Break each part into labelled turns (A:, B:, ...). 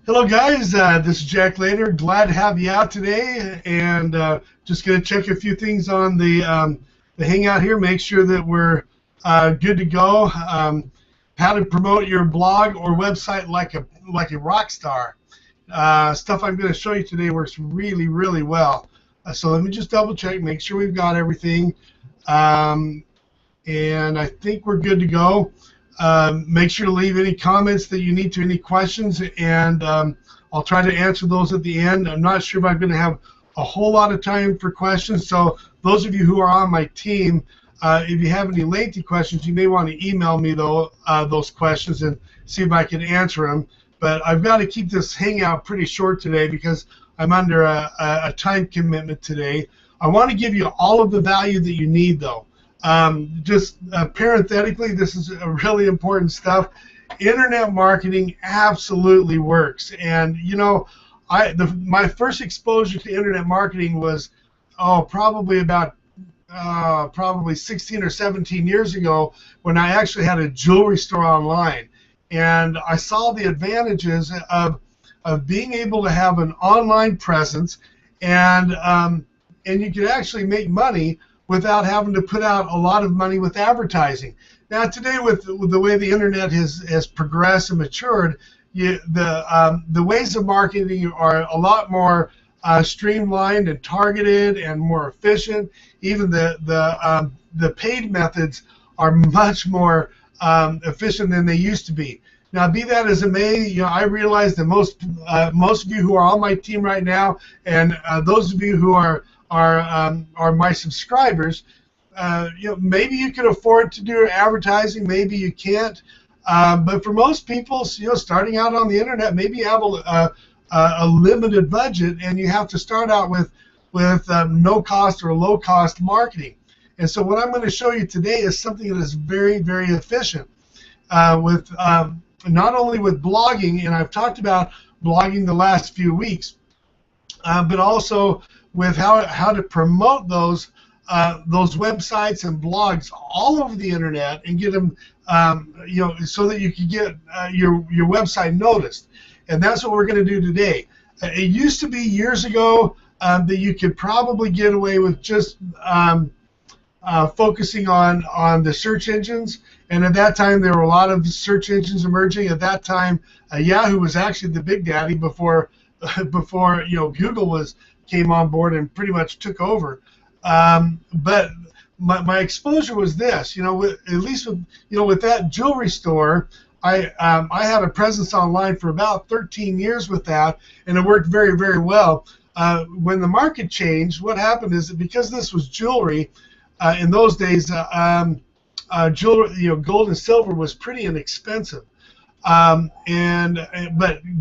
A: Hello guys, this is Jack Later. Glad to have you out today, and just going to check a few things on the hangout here. Make sure that we're good to go. How to promote your blog or website like a rock star. Stuff I'm going to show you today works really well. So let me just double check, make sure we've got everything, and I think we're good to go. Make sure to leave any comments that you need to, any questions, and I'll try to answer those at the end. I'm not sure if I'm going to have a whole lot of time for questions, so those of you who are on my team, if you have any lengthy questions, you may want to email me those questions and see if I can answer them. But I've got to keep this hangout pretty short today because I'm under a time commitment today. I want to give you all of the value that you need, though. Just parenthetically, this is really important stuff. Internet marketing absolutely works, and you know, my first exposure to internet marketing was probably about 16 or 17 years ago when I actually had a jewelry store online, and I saw the advantages of being able to have an online presence, and you could actually make money without having to put out a lot of money with advertising. Now today, with the way the internet has progressed and matured, the ways of marketing are a lot more streamlined and targeted and more efficient. Even the paid methods are much more efficient than they used to be. Now, be that as it may, you know, I realize that most of you who are on my team right now, and those of you who are my subscribers, you know, maybe you can afford to do advertising, maybe you can't. But for most people, you know, starting out on the internet, maybe you have a limited budget, and you have to start out with no cost or low cost marketing. And so what I'm going to show you today is something that is very efficient with not only with blogging, and I've talked about blogging the last few weeks, but also with how to promote those websites and blogs all over the internet and get them, you know, so that you can get your website noticed. And that's what we're going to do today. It used to be years ago that you could probably get away with just focusing on the search engines, and at that time there were a lot of search engines emerging. At that time, Yahoo was actually the big daddy before you know, Google came on board and pretty much took over. But my exposure was this, you know, at least with that jewelry store, I had a presence online for about 13 years with that, and it worked very well. When the market changed, what happened is that because this was jewelry, in those days, jewelry, you know, gold and silver was pretty inexpensive. But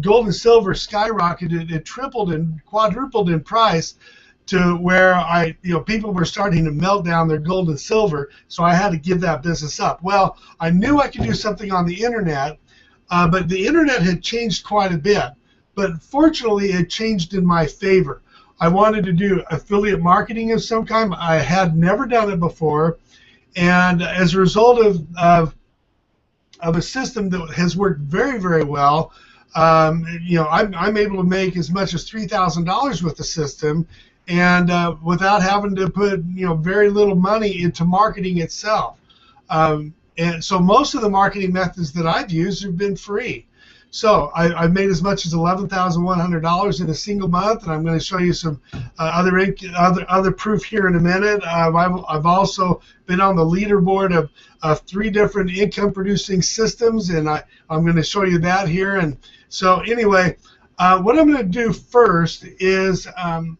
A: gold and silver skyrocketed. It tripled and quadrupled in price to where people were starting to melt down their gold and silver, so I had to give that business up. Well, I knew I could do something on the internet, but the internet had changed quite a bit. But fortunately, it changed in my favor. I wanted to do affiliate marketing of some kind. I had never done it before, and as a result of a system that has worked very well, you know, I'm able to make as much as $3,000 with the system, and without having to put, you know, very little money into marketing itself. And so most of the marketing methods that I've used have been free. So I've made as much as $11,100 in a single month, and I'm going to show you some other proof here in a minute. I've also been on the leaderboard of 3 different income-producing systems, and I'm going to show you that here. And so anyway, what I'm going to do first is I'm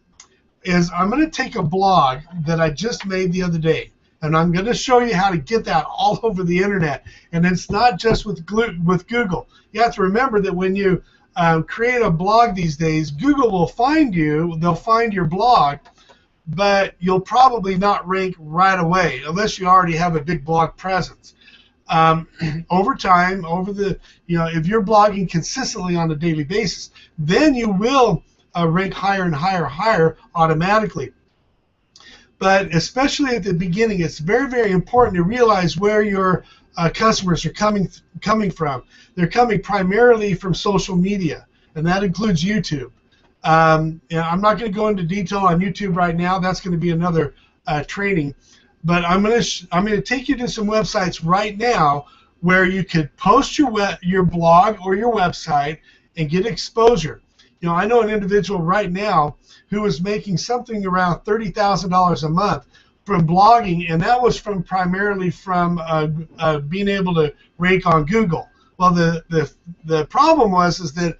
A: going to take a blog that I just made the other day, and I'm going to show you how to get that all over the internet. And it's not just with Google. You have to remember that when you create a blog these days, Google will find you, they'll find your blog, but you'll probably not rank right away unless you already have a big blog presence. Over time, you know, if you're blogging consistently on a daily basis, then you will rank higher and higher automatically. But especially at the beginning, it's very important to realize where your customers are coming from. They're coming primarily from social media. and that includes YouTube. And I'm not going to go into detail on YouTube right now. That's going to be another training. But I'm going to take you to some websites right now where you could post your blog or your website and get exposure. You know, I know an individual right now who is making something around $30,000 a month from blogging, and that was primarily from being able to rank on Google. Well, the problem was that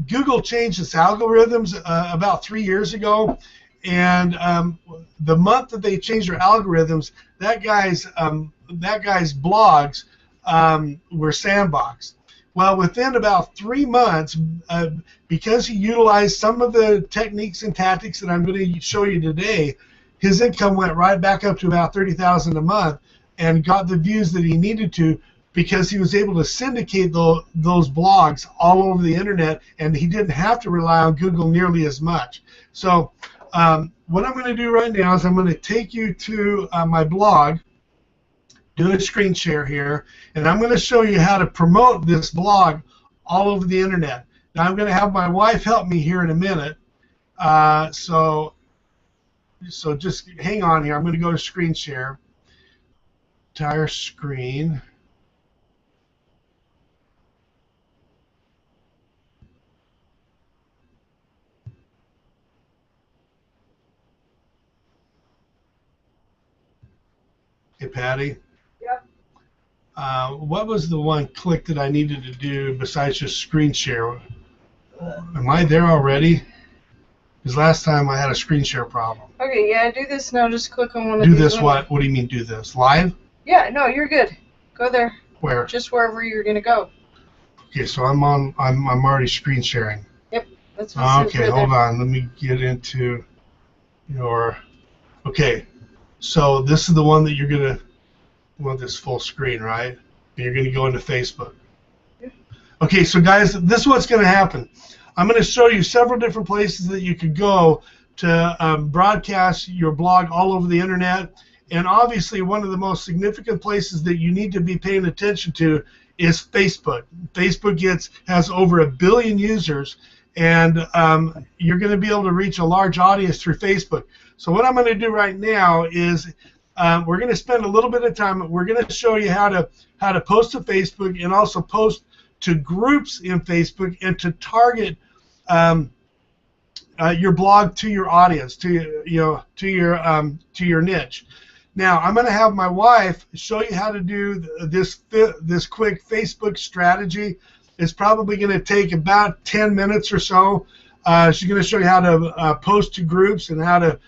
A: Google changed its algorithms about 3 years ago, and the month that they changed their algorithms, that guy's blogs were sandboxed. Well, within about 3 months, because he utilized some of the techniques and tactics that I'm going to show you today, his income went right back up to about $30,000 a month and got the views that he needed to, because he was able to syndicate those blogs all over the internet, and he didn't have to rely on Google nearly as much. So what I'm going to do right now is I'm going to take you to my blog, do a screen share here, and I'm going to show you how to promote this blog all over the internet. Now I'm going to have my wife help me here in a minute, so just hang on here. I'm going to go to screen share, entire screen. Hey, Patty.
B: Yep.
A: What was the one click that I needed to do besides just screen share? Am I there already? Because last time I had a screen share problem.
B: Okay, yeah, do this now. Just click on one of
A: Do
B: these.
A: this what? What do you mean do this? Live?
B: Yeah, no, you're good. Go there.
A: Where?
B: Just wherever you're gonna go.
A: Okay, so I'm already screen sharing.
B: Yep, that's what it says
A: Okay,
B: right
A: hold
B: there.
A: on. Let me get into your. Okay, so this is the one that you're gonna want this full screen, right? And you're gonna go into Facebook.
B: Yeah.
A: Okay, so guys, this is what's gonna happen. I'm going to show you several different places that you could go to broadcast your blog all over the internet. And obviously, one of the most significant places that you need to be paying attention to is Facebook. Facebook has over 1 billion users, and you're going to be able to reach a large audience through Facebook. So what I'm going to do right now is we're going to spend a little bit of time. We're going to show you how to post to Facebook and also post to groups in Facebook and to target your blog to your audience, to your niche. Now I'm going to have my wife show you how to do this quick Facebook strategy. It's probably going to take about 10 minutes or so. She's going to show you how to post to groups and how to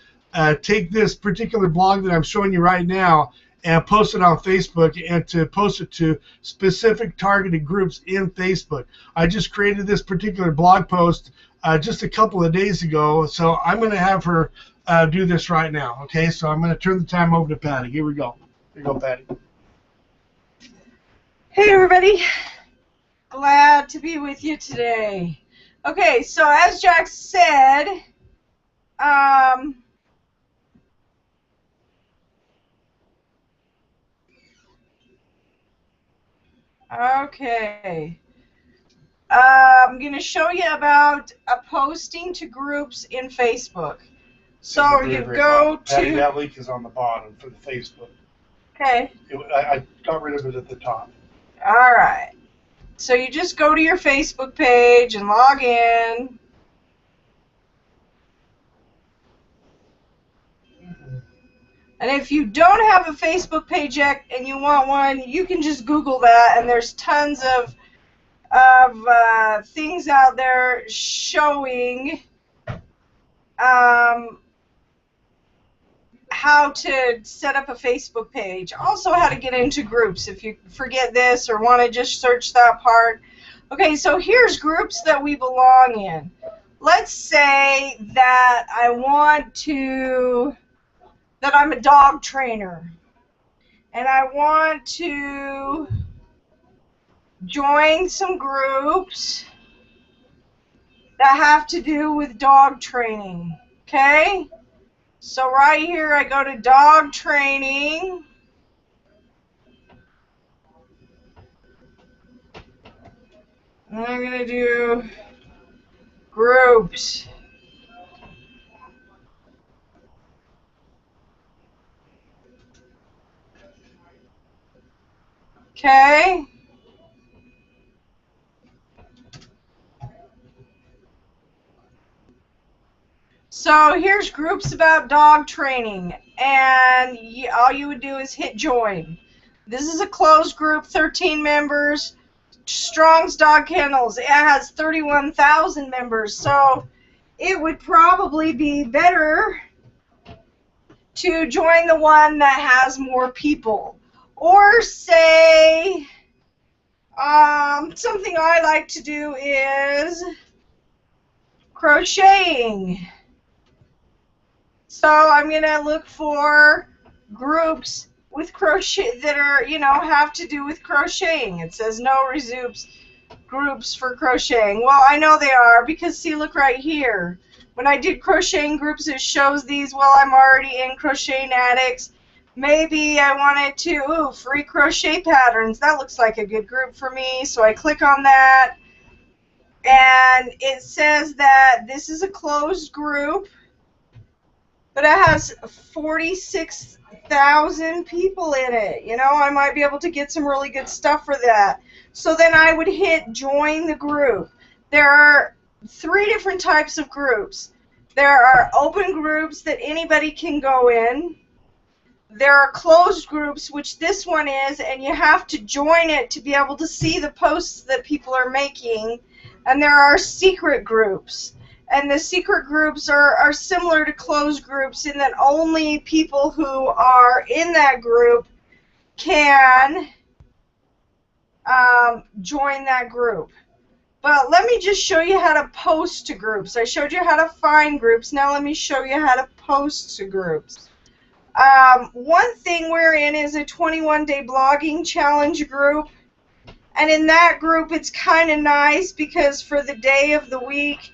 A: take this particular blog that I'm showing you right now and post it on Facebook and to post it to specific targeted groups in Facebook. I just created this particular blog post just a couple of days ago, so I'm going to have her do this right now. Okay, so I'm going to turn the time over to Patty. Here we go. Here you go, Patty.
B: Hey, everybody. Glad to be with you today. Okay, so as Jack said, okay. I'm going to show you about posting to groups in Facebook. So you go to...
A: Patty, that link is on the bottom for the Facebook.
B: Okay.
A: I got rid of it at the top.
B: All right. So you just go to your Facebook page and log in. And if you don't have a Facebook page yet and you want one, you can just Google that, and there's tons of things out there showing how to set up a Facebook page. Also how to get into groups if you forget this or want to just search that part. Okay, so here's groups that we belong in. Let's say that that I'm a dog trainer and I want to join some groups that have to do with dog training. Okay? So right here I go to dog training. And I'm going to do Groups. Okay. So here's groups about dog training, and all you would do is hit join. This is a closed group, 13 members. Strong's Dog Kennels, it has 31,000 members, so it would probably be better to join the one that has more people. Or say, something I like to do is crocheting. So I'm going to look for groups with crochet that are, have to do with crocheting. It says no resumes groups for crocheting. Well, I know they are because, see, look right here. When I did crocheting groups, it shows these. Well, I'm already in Crocheting Addicts. Maybe I wanted to, free crochet patterns. That looks like a good group for me. So I click on that. And it says that this is a closed group. But it has 46,000 people in it. I might be able to get some really good stuff for that. So then I would hit join the group. There are 3 different types of groups. There are open groups that anybody can go in. There are closed groups, which this one is, and you have to join it to be able to see the posts that people are making. And there are secret groups. And the secret groups are similar to closed groups in that only people who are in that group can join that group. But let me just show you how to post to groups. I showed you how to find groups. Now let me show you how to post to groups. One thing we're in is a 21-day blogging challenge group. And in that group, it's kind of nice because for the day of the week,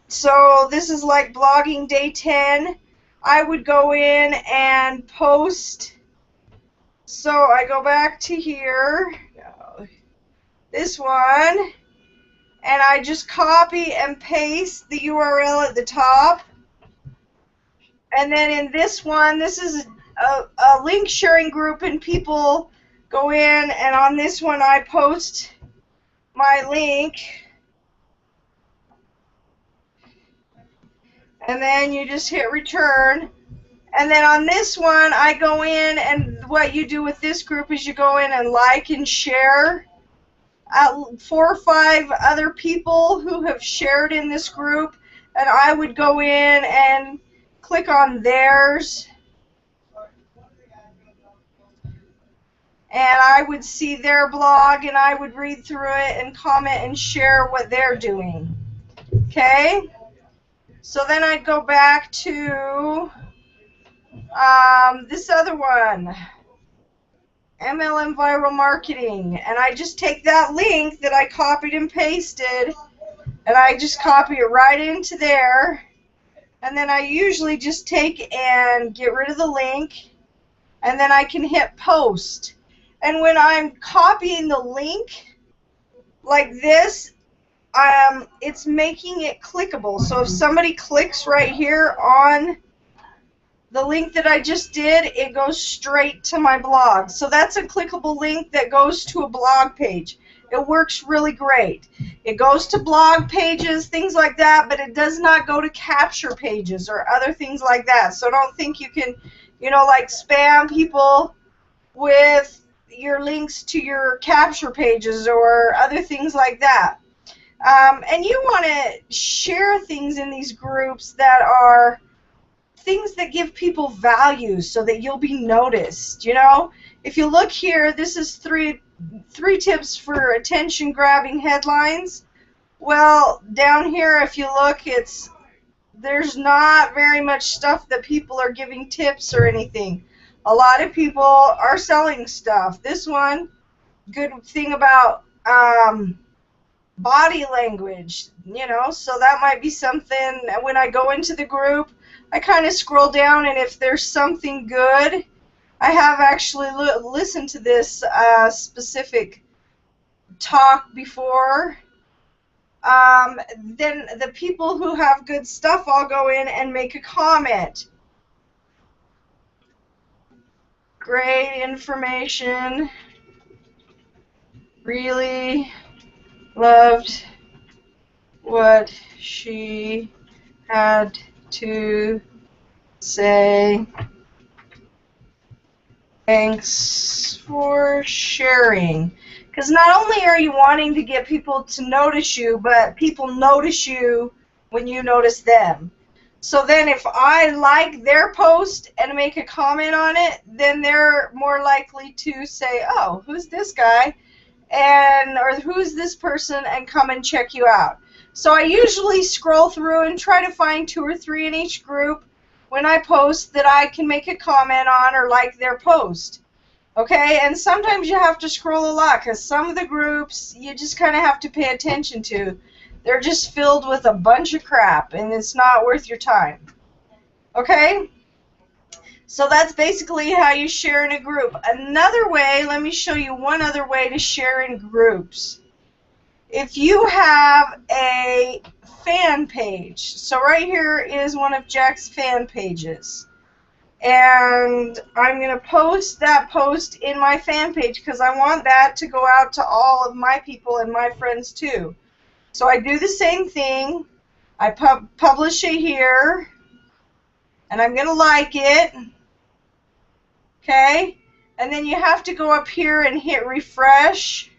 B: so this is like blogging day 10, I would go in and post. So I go back to here, this one, and I just copy and paste the URL at the top. And then in this one, this is a link sharing group, and people go in, and on this one I post my link. And then you just hit return. And then on this one, I go in, and what you do with this group is you go in and like and share 4 or 5 other people who have shared in this group, and I would go in and click on theirs, and I would see their blog, and I would read through it and comment and share what they're doing. Okay? So then I'd go back to this other one, MLM Viral Marketing, and I just take that link that I copied and pasted, and I just copy it right into there, and then I usually just take and get rid of the link, and then I can hit post. And when I'm copying the link like this, it's making it clickable. So if somebody clicks right here on the link that I just did, it goes straight to my blog. So that's a clickable link that goes to a blog page. It works really great. It goes to blog pages, things like that, but it does not go to capture pages or other things like that. So don't think you can, like spam people with your links to your capture pages or other things like that. And you want to share things in these groups that are things that give people value so that you'll be noticed. If you look here, this is three tips for attention-grabbing headlines. Well, down here, if you look, there's not very much stuff that people are giving tips or anything. A lot of people are selling stuff. This one, good thing about body language, so that might be something. When I go into the group, I kind of scroll down, and if there's something good, I have actually listened to this specific talk before, then the people who have good stuff all go in and make a comment. Great information. Really loved what she had to say. Thanks for sharing. Because not only are you wanting to get people to notice you, but people notice you when you notice them. So then if I like their post and make a comment on it, then they're more likely to say, oh, who's this guy? Or who's this person, and come and check you out. So I usually scroll through and try to find 2 or 3 in each group when I post that I can make a comment on or like their post. Okay, and sometimes you have to scroll a lot because some of the groups you just kind of have to pay attention to. They're just filled with a bunch of crap, and it's not worth your time. Okay? So that's basically how you share in a group. Another way, let me show you one other way to share in groups. If you have a fan page, so right here is one of Jack's fan pages. And I'm going to post that post in my fan page because I want that to go out to all of my people and my friends too. So I do the same thing. I publish it here, and I'm going to like it. Okay? And then you have to go up here and hit refresh.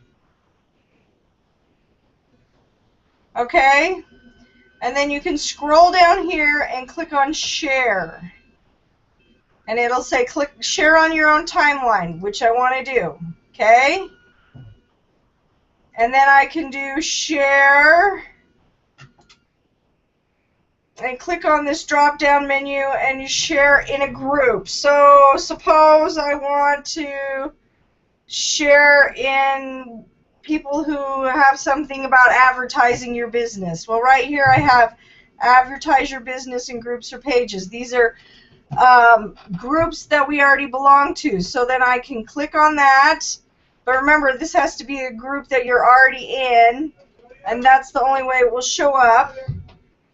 B: Okay? And then you can scroll down here and click on share. And it'll say click share on your own timeline, which I want to do. Okay? And then I can do share and click on this drop down menu and you share in a group. So suppose I want to share in people who have something about advertising your business. Well, right here I have advertise your business in groups or pages. These are groups that we already belong to. So then I can click on that. But remember, this has to be a group that you're already in, and that's the only way it will show up.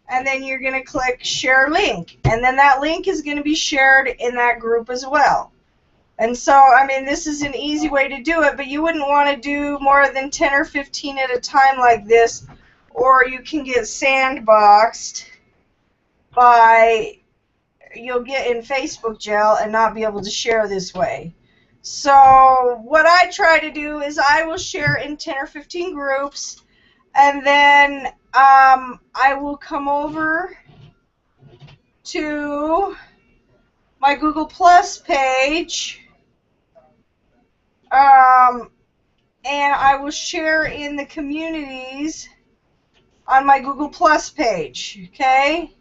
B: And then you're going to click share link, and then that link is going to be shared in that group as well. And so, I mean, this is an easy way to do it, but you wouldn't want to do more than 10 or 15 at a time like this, or you can get sandboxed by, you'll get in Facebook jail and not be able to share this way. So what I try to do is I will share in 10 or 15 groups, and then I will come over to my Google Plus page, and I will share in the communities on my Google Plus page. Okay?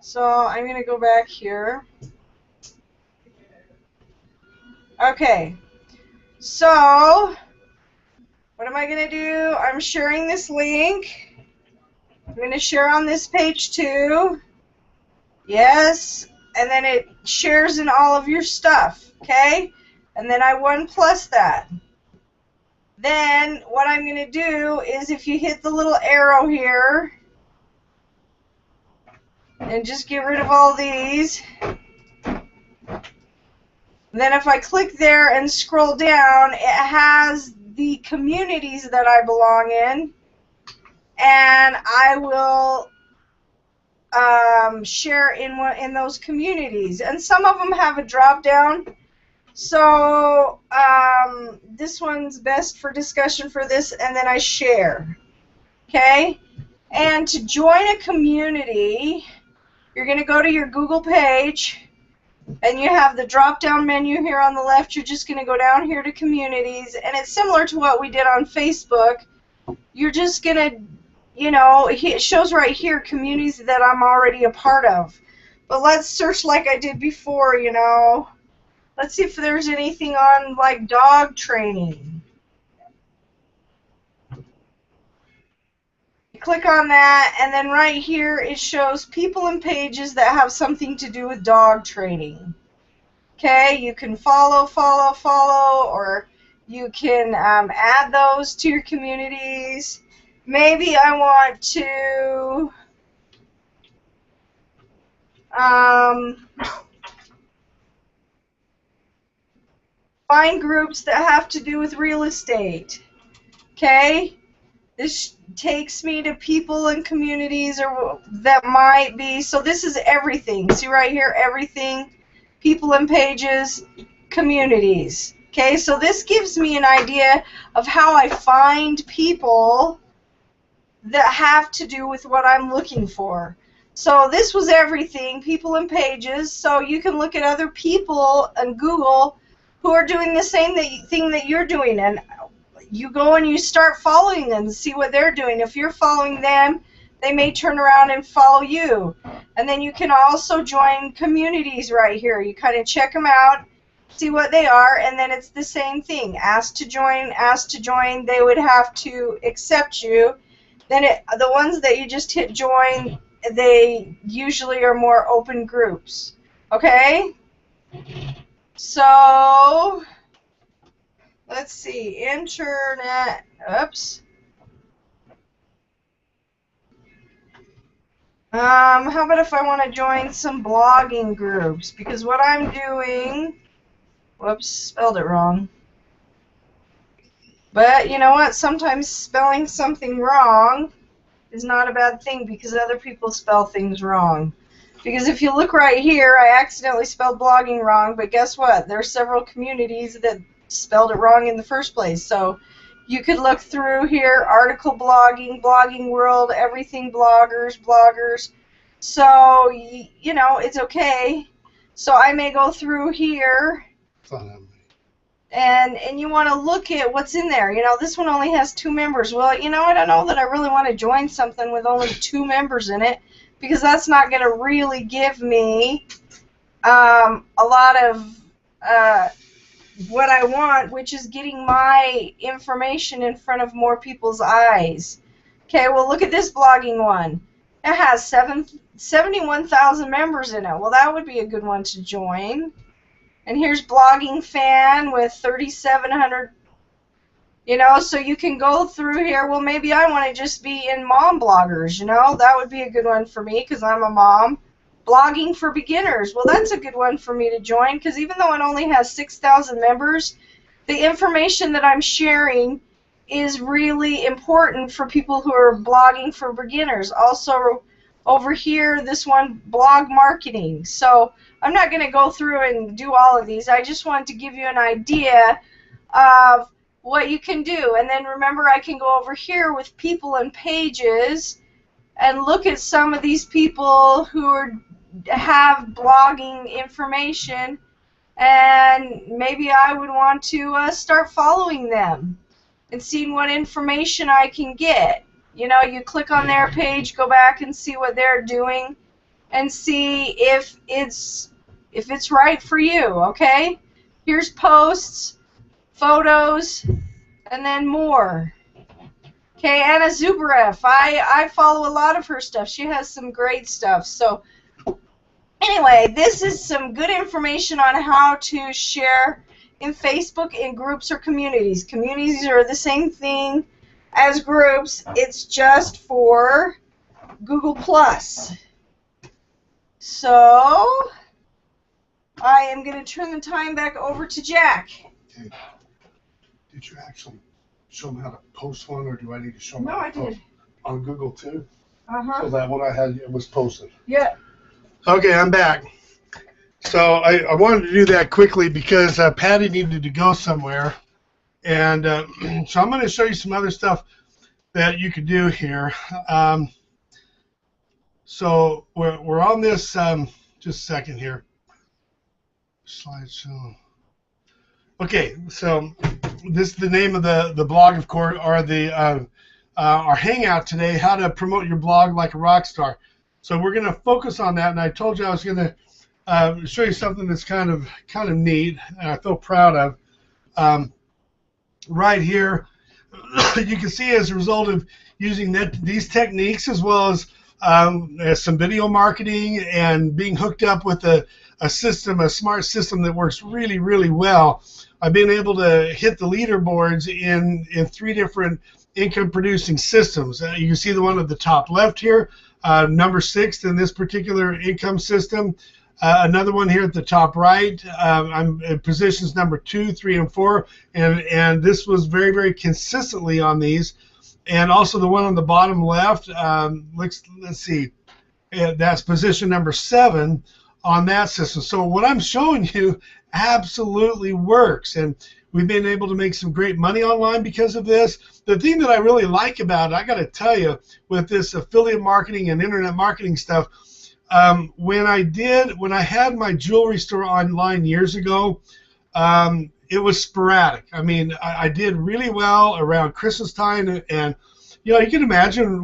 B: So I'm going to go back here. Okay, so what am I going to do? I'm sharing this link. I'm going to share on this page too. Yes, and then it shares in all of your stuff, okay? And then I 1+ that. Then what I'm going to do is if you hit the little arrow here, and just get rid of all these. Then if I click there and scroll down, it has the communities that I belong in, and I will share in those communities. And some of them have a drop down, so this one's best for discussion for this, and then I share. Okay? And to join a community, you're going to go to your Google page, and you have the drop-down menu here on the left. You're just going to go down here to communities, and it's similar to what we did on Facebook. You're just going to, you know, it shows right here communities that I'm already a part of. But let's search like I did before, you know. Let's see if there's anything on, like, dog training. Click on that, and then right here it shows people and pages that have something to do with dog training. Okay, you can follow, or you can add those to your communities. maybe I want to find groups that have to do with real estate. Okay? This takes me to people and communities or that might be. So this is everything. See right here, everything, people and pages, communities. Okay, so this gives me an idea of how I find people that have to do with what I'm looking for. So this was everything, people and pages. So you can look at other people and Google who are doing the same thing that you're doing, and you go and you start following them and see what they're doing. If you're following them, they may turn around and follow you. And then you can also join communities right here. You kind of check them out, see what they are, and then it's the same thing. Ask to join, they would have to accept you. Then the ones that you just hit join, they usually are more open groups. Okay? So let's see, internet, oops. How about if I want to join some blogging groups? Because what I'm doing, whoops, spelled it wrong. But you know what? Sometimes spelling something wrong is not a bad thing because other people spell things wrong. Because if you look right here, I accidentally spelled blogging wrong, but guess what? There are several communities that spelled it wrong in the first place. So you could look through here, article blogging, blogging world, everything bloggers. So, you know, it's okay. So I may go through here, and you want to look at what's in there. You know, this one only has 2 members. Well, you know, I don't know that I really want to join something with only 2 members in it, because that's not going to really give me a lot of what I want, which is getting my information in front of more people's eyes. Okay, well, look at this blogging one. It has 71,000 members in it. Well, that would be a good one to join. And here's Blogging Fan with 3,700. You know, so you can go through here. Well, maybe I want to just be in mom bloggers, you know. That would be a good one for me because I'm a mom. Blogging for beginners. Well, that's a good one for me to join because even though it only has 6,000 members, the information that I'm sharing is really important for people who are blogging for beginners. Also, over here, this one, blog marketing. So I'm not going to go through and do all of these. I just wanted to give you an idea of what you can do. And then remember, I can go over here with people and pages and look at some of these people who have blogging information, and maybe I would want to start following them and seeing what information I can get. You know, you click on their page, go back and see what they're doing and see if it's right for you, okay? Here's posts, photos, and then more. Okay, Anna Zubarev, I follow a lot of her stuff. She has some great stuff. So anyway, this is some good information on how to share in Facebook in groups or communities. Communities are the same thing as groups. It's just for Google+. So I am going to turn the time back over to Jack.
A: Okay. Did you actually show them how to post one, or do I need to show them
B: No,
A: how to
B: I
A: post
B: did.
A: on Google too?
B: Uh-huh.
A: So that one I had was posted.
B: Yeah.
A: Okay, I'm back. So I wanted to do that quickly because Patty needed to go somewhere. And so I'm going to show you some other stuff that you could do here. So we're on this, just a second here. Slideshow. Okay, so this is the name of the blog, of course, or our hangout today, how to promote your blog like a rock star. So we're going to focus on that, and I told you I was going to show you something that's kind of neat, and I feel proud of. Right here, you can see as a result of using these techniques, as well as some video marketing and being hooked up with a smart system that works really, really well, I've been able to hit the leaderboards in 3 different income producing systems. You can see the one at the top left here, number 6 in this particular income system. Another one here at the top right. I'm in positions number 2, 3, and 4, and this was very, very consistently on these. And also the one on the bottom left, let's see, that's position number 7 on that system. So what I'm showing you absolutely works, and we've been able to make some great money online because of this. The thing that I really like about it, I got to tell you, with this affiliate marketing and internet marketing stuff, when I had my jewelry store online years ago, it was sporadic. I mean, I did really well around Christmas time, and you can imagine,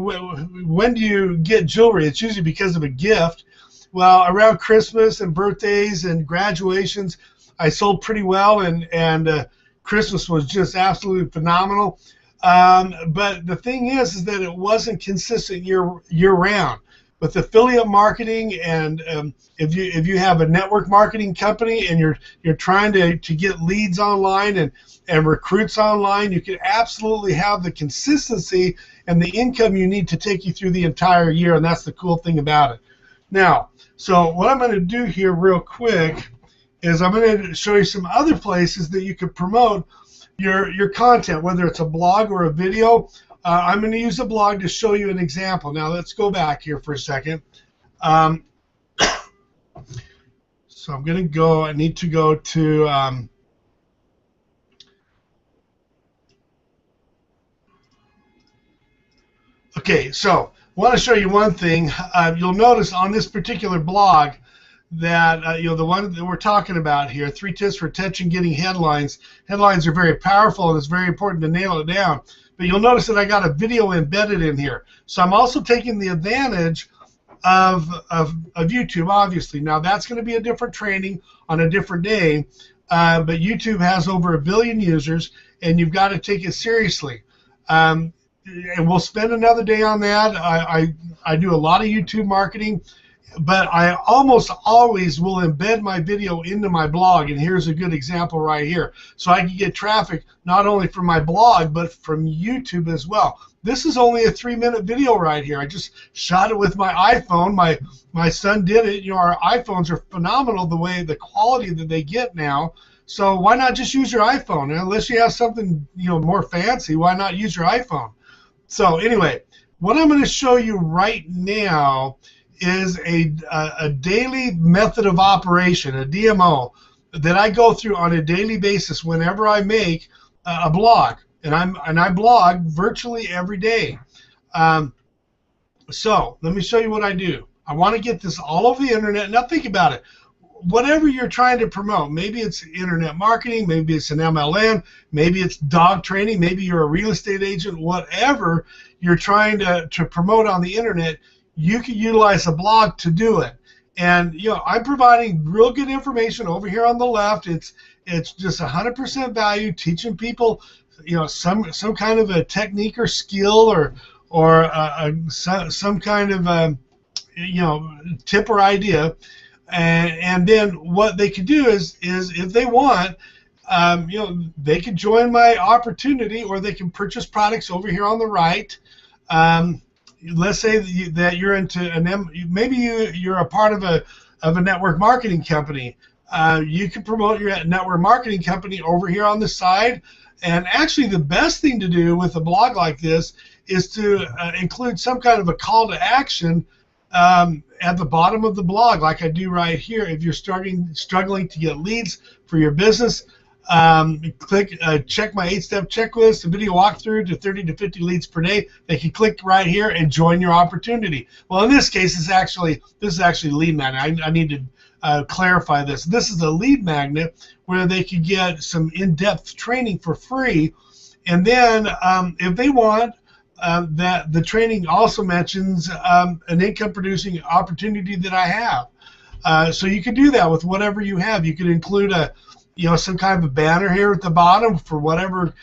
A: when do you get jewelry? It's usually because of a gift. Well, around Christmas and birthdays and graduations, I sold pretty well, and Christmas was just absolutely phenomenal. But the thing is that it wasn't consistent year round. With affiliate marketing, and if you have a network marketing company and you're trying to get leads online and recruits online, you can absolutely have the consistency and the income you need to take you through the entire year, and that's the cool thing about it. Now, so what I'm going to do here real quick is I'm going to show you some other places that you could promote your content, whether it's a blog or a video. I'm going to use a blog to show you an example. Now let's go back here for a second. So I'm going to go, I need to go to okay, so I want to show you one thing. You'll notice on this particular blog that the one that we're talking about here, 3 tips for catching and getting headlines. Headlines are very powerful, and it's very important to nail it down. But you'll notice that I got a video embedded in here. So I'm also taking the advantage of YouTube, obviously. Now that's going to be a different training on a different day, but YouTube has over 1 billion users, and you've got to take it seriously. And we'll spend another day on that. I do a lot of YouTube marketing, but I almost always will embed my video into my blog, and here's a good example right here. So I can get traffic not only from my blog, but from YouTube as well. This is only a 3-minute video right here. I just shot it with my iPhone. My son did it. Our iPhones are phenomenal, the quality that they get now. So why not just use your iPhone? Unless you have something more fancy, why not use your iPhone? So anyway, what I'm going to show you right now is a daily method of operation, a DMO, that I go through on a daily basis whenever I make a blog, and I blog virtually every day. So let me show you what I do. I want to get this all over the internet. Now think about it. Whatever you're trying to promote, maybe it's internet marketing, maybe it's an MLM, maybe it's dog training, maybe you're a real estate agent, whatever you're trying to promote on the internet, you can utilize a blog to do it. And I'm providing real good information over here on the left. It's just 100% value, teaching people some kind of a technique or skill or some kind of tip or idea. And then what they could do is if they want, they could join my opportunity, or they can purchase products over here on the right. Let's say that you're into maybe you're a part of a network marketing company. You can promote your network marketing company over here on the side. And actually, the best thing to do with a blog like this is to include some kind of a call to action at the bottom of the blog, like I do right here. If you're struggling to get leads for your business, click check my 8-step checklist, a video walkthrough to 30 to 50 leads per day. They can click right here and join your opportunity. Well, in this case, this is actually lead magnet. I need to clarify this. This is a lead magnet where they could get some in-depth training for free, and then if they want, that the training also mentions an income-producing opportunity that I have. So you could do that with whatever you have. You could include some kind of a banner here at the bottom for whatever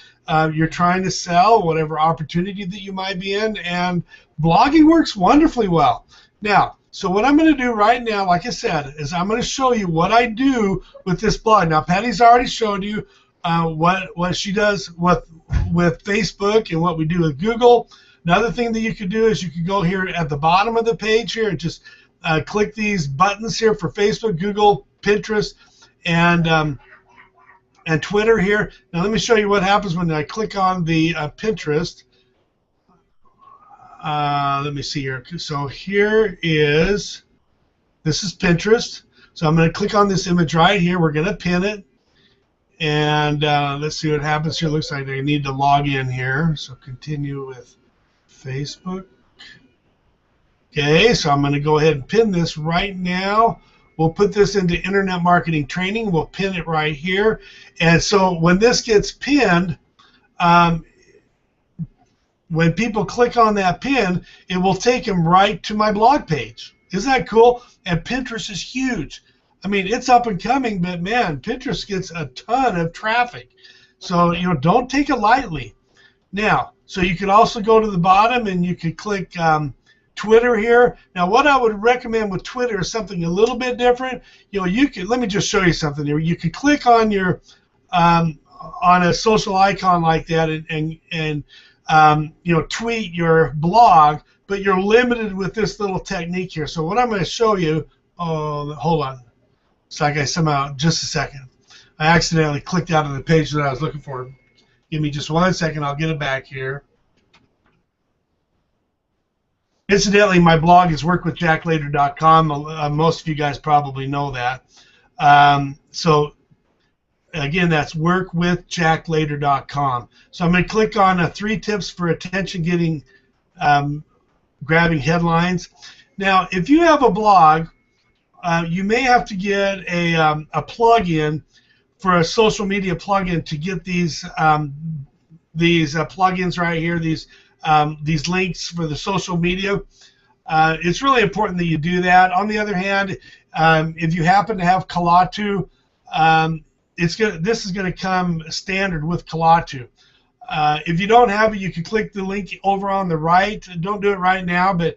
A: you're trying to sell, whatever opportunity that you might be in, and blogging works wonderfully well. Now, so what I'm going to do right now, like I said, is I'm going to show you what I do with this blog. Now, Patty's already showed you what she does with with Facebook and what we do with Google. Another thing that you could do is you could go here at the bottom of the page here and just click these buttons here for Facebook, Google, Pinterest, and Twitter here. Now let me show you what happens when I click on the Pinterest. Let me see here. So here is, this is Pinterest. So I'm going to click on this image right here. We're going to pin it. And let's see what happens here. Looks like I need to log in here. So continue with Facebook. Okay, so I'm going to go ahead and pin this right now. We'll put this into Internet Marketing Training. We'll pin it right here. And so when this gets pinned, when people click on that pin, it will take them right to my blog page. Isn't that cool? And Pinterest is huge. I mean, it's up and coming, but man, Pinterest gets a ton of traffic. So, you know, don't take it lightly. Now, so you could also go to the bottom and you could click Twitter here. Now, what I would recommend with Twitter is something a little bit different. You know, you could, let me just show you something here. You could click on your on a social icon like that and you know, tweet your blog, but you're limited with this little technique here. So what I'm going to show you, oh, hold on. It's like I somehow, just a second. I accidentally clicked out of the page that I was looking for. Give me just 1 second. I'll get it back here. Incidentally, my blog is workwithjacklater.com. Most of you guys probably know that. So again, that's workwithjacklater.com. So I'm going to click on 3 tips for attention getting, grabbing headlines. Now, if you have a blog, you may have to get a plug-in for a social media plug-in to get these plugins right here, these links for the social media. It's really important that you do that. On the other hand, if you happen to have Kalatu, this is going to come standard with Kalatu. If you don't have it, you can click the link over on the right. Don't do it right now, but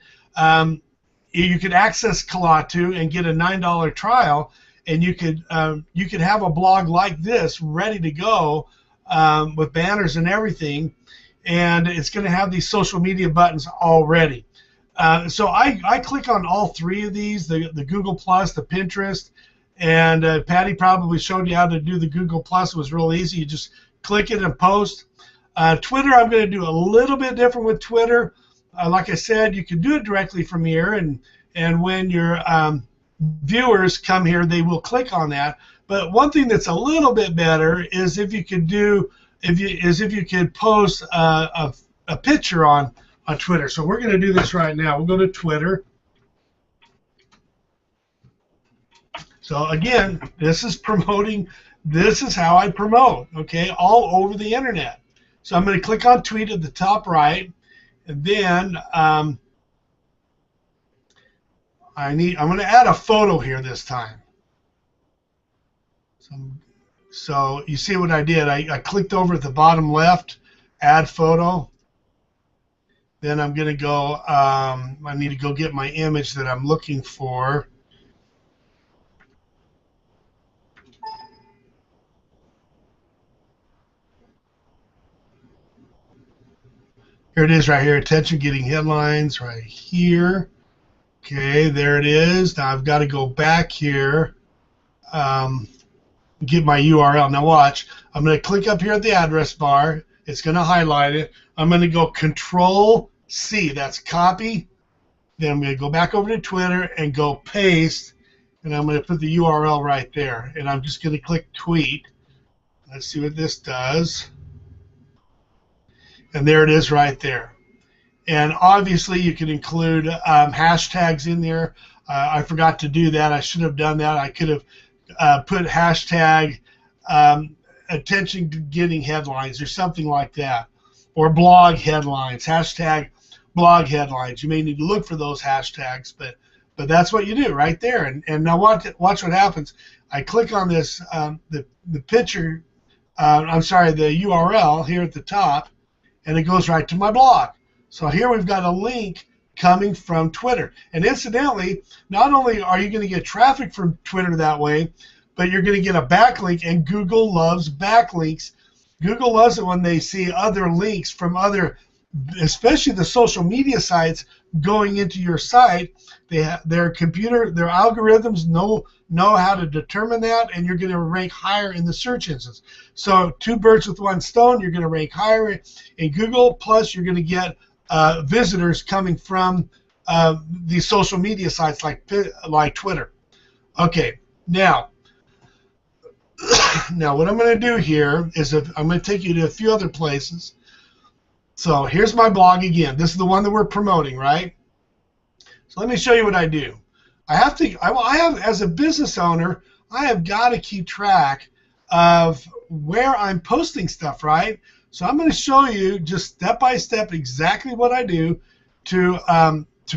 A: you could access Kalatu and get a $9 trial, and you could have a blog like this ready to go with banners and everything, and it's going to have these social media buttons already. So I click on all 3 of these, the Google Plus, the Pinterest, and Patty probably showed you how to do the Google Plus. It was real easy. You just click it and post. Twitter, I'm going to do a little bit different with Twitter. Like I said, you can do it directly from here, and when your viewers come here, they will click on that. But one thing that's a little bit better is if you could post a picture on Twitter. So we're going to do this right now. We'll go to Twitter. So again, this is promoting. This is how I promote. Okay, all over the internet. So I'm going to click on tweet at the top right. And then I'm going to add a photo here this time. So you see what I did? I clicked over at the bottom left, add photo. Then I'm going to go. I need to go get my image that I'm looking for. Here it is right here, attention getting headlines right here. Okay, there it is. Now I've got to go back here, get my URL. Now watch, I'm going to click up here at the address bar. It's going to highlight it. I'm going to go Control-C, that's copy. Then I'm going to go back over to Twitter and go paste, and I'm going to put the URL right there. And I'm just going to click tweet. Let's see what this does. And there it is right there. And obviously you can include hashtags in there. I forgot to do that. I should have done that. I could have put hashtag attention getting headlines or something like that. Or blog headlines, hashtag blog headlines. You may need to look for those hashtags, but that's what you do right there. And now watch what happens. I click on this, the picture, I'm sorry, the URL here at the top, and it goes right to my blog. So here we've got a link coming from Twitter. And incidentally, not only are you going to get traffic from Twitter that way, but you're going to get a backlink, and Google loves backlinks. Google loves it when they see other links from other, especially the social media sites, going into your site. Their algorithms know how to determine that, and you're going to rank higher in the search engines. So two birds with one stone, you're going to rank higher in Google, plus you're going to get visitors coming from these social media sites like Twitter. Okay, now what I'm going to do here is I'm going to take you to a few other places. So here's my blog again. This is the one that we're promoting, right? So let me show you what I do. I have, as a business owner, I have got to keep track of where I'm posting stuff, right? So I'm going to show you just step by step exactly what I do to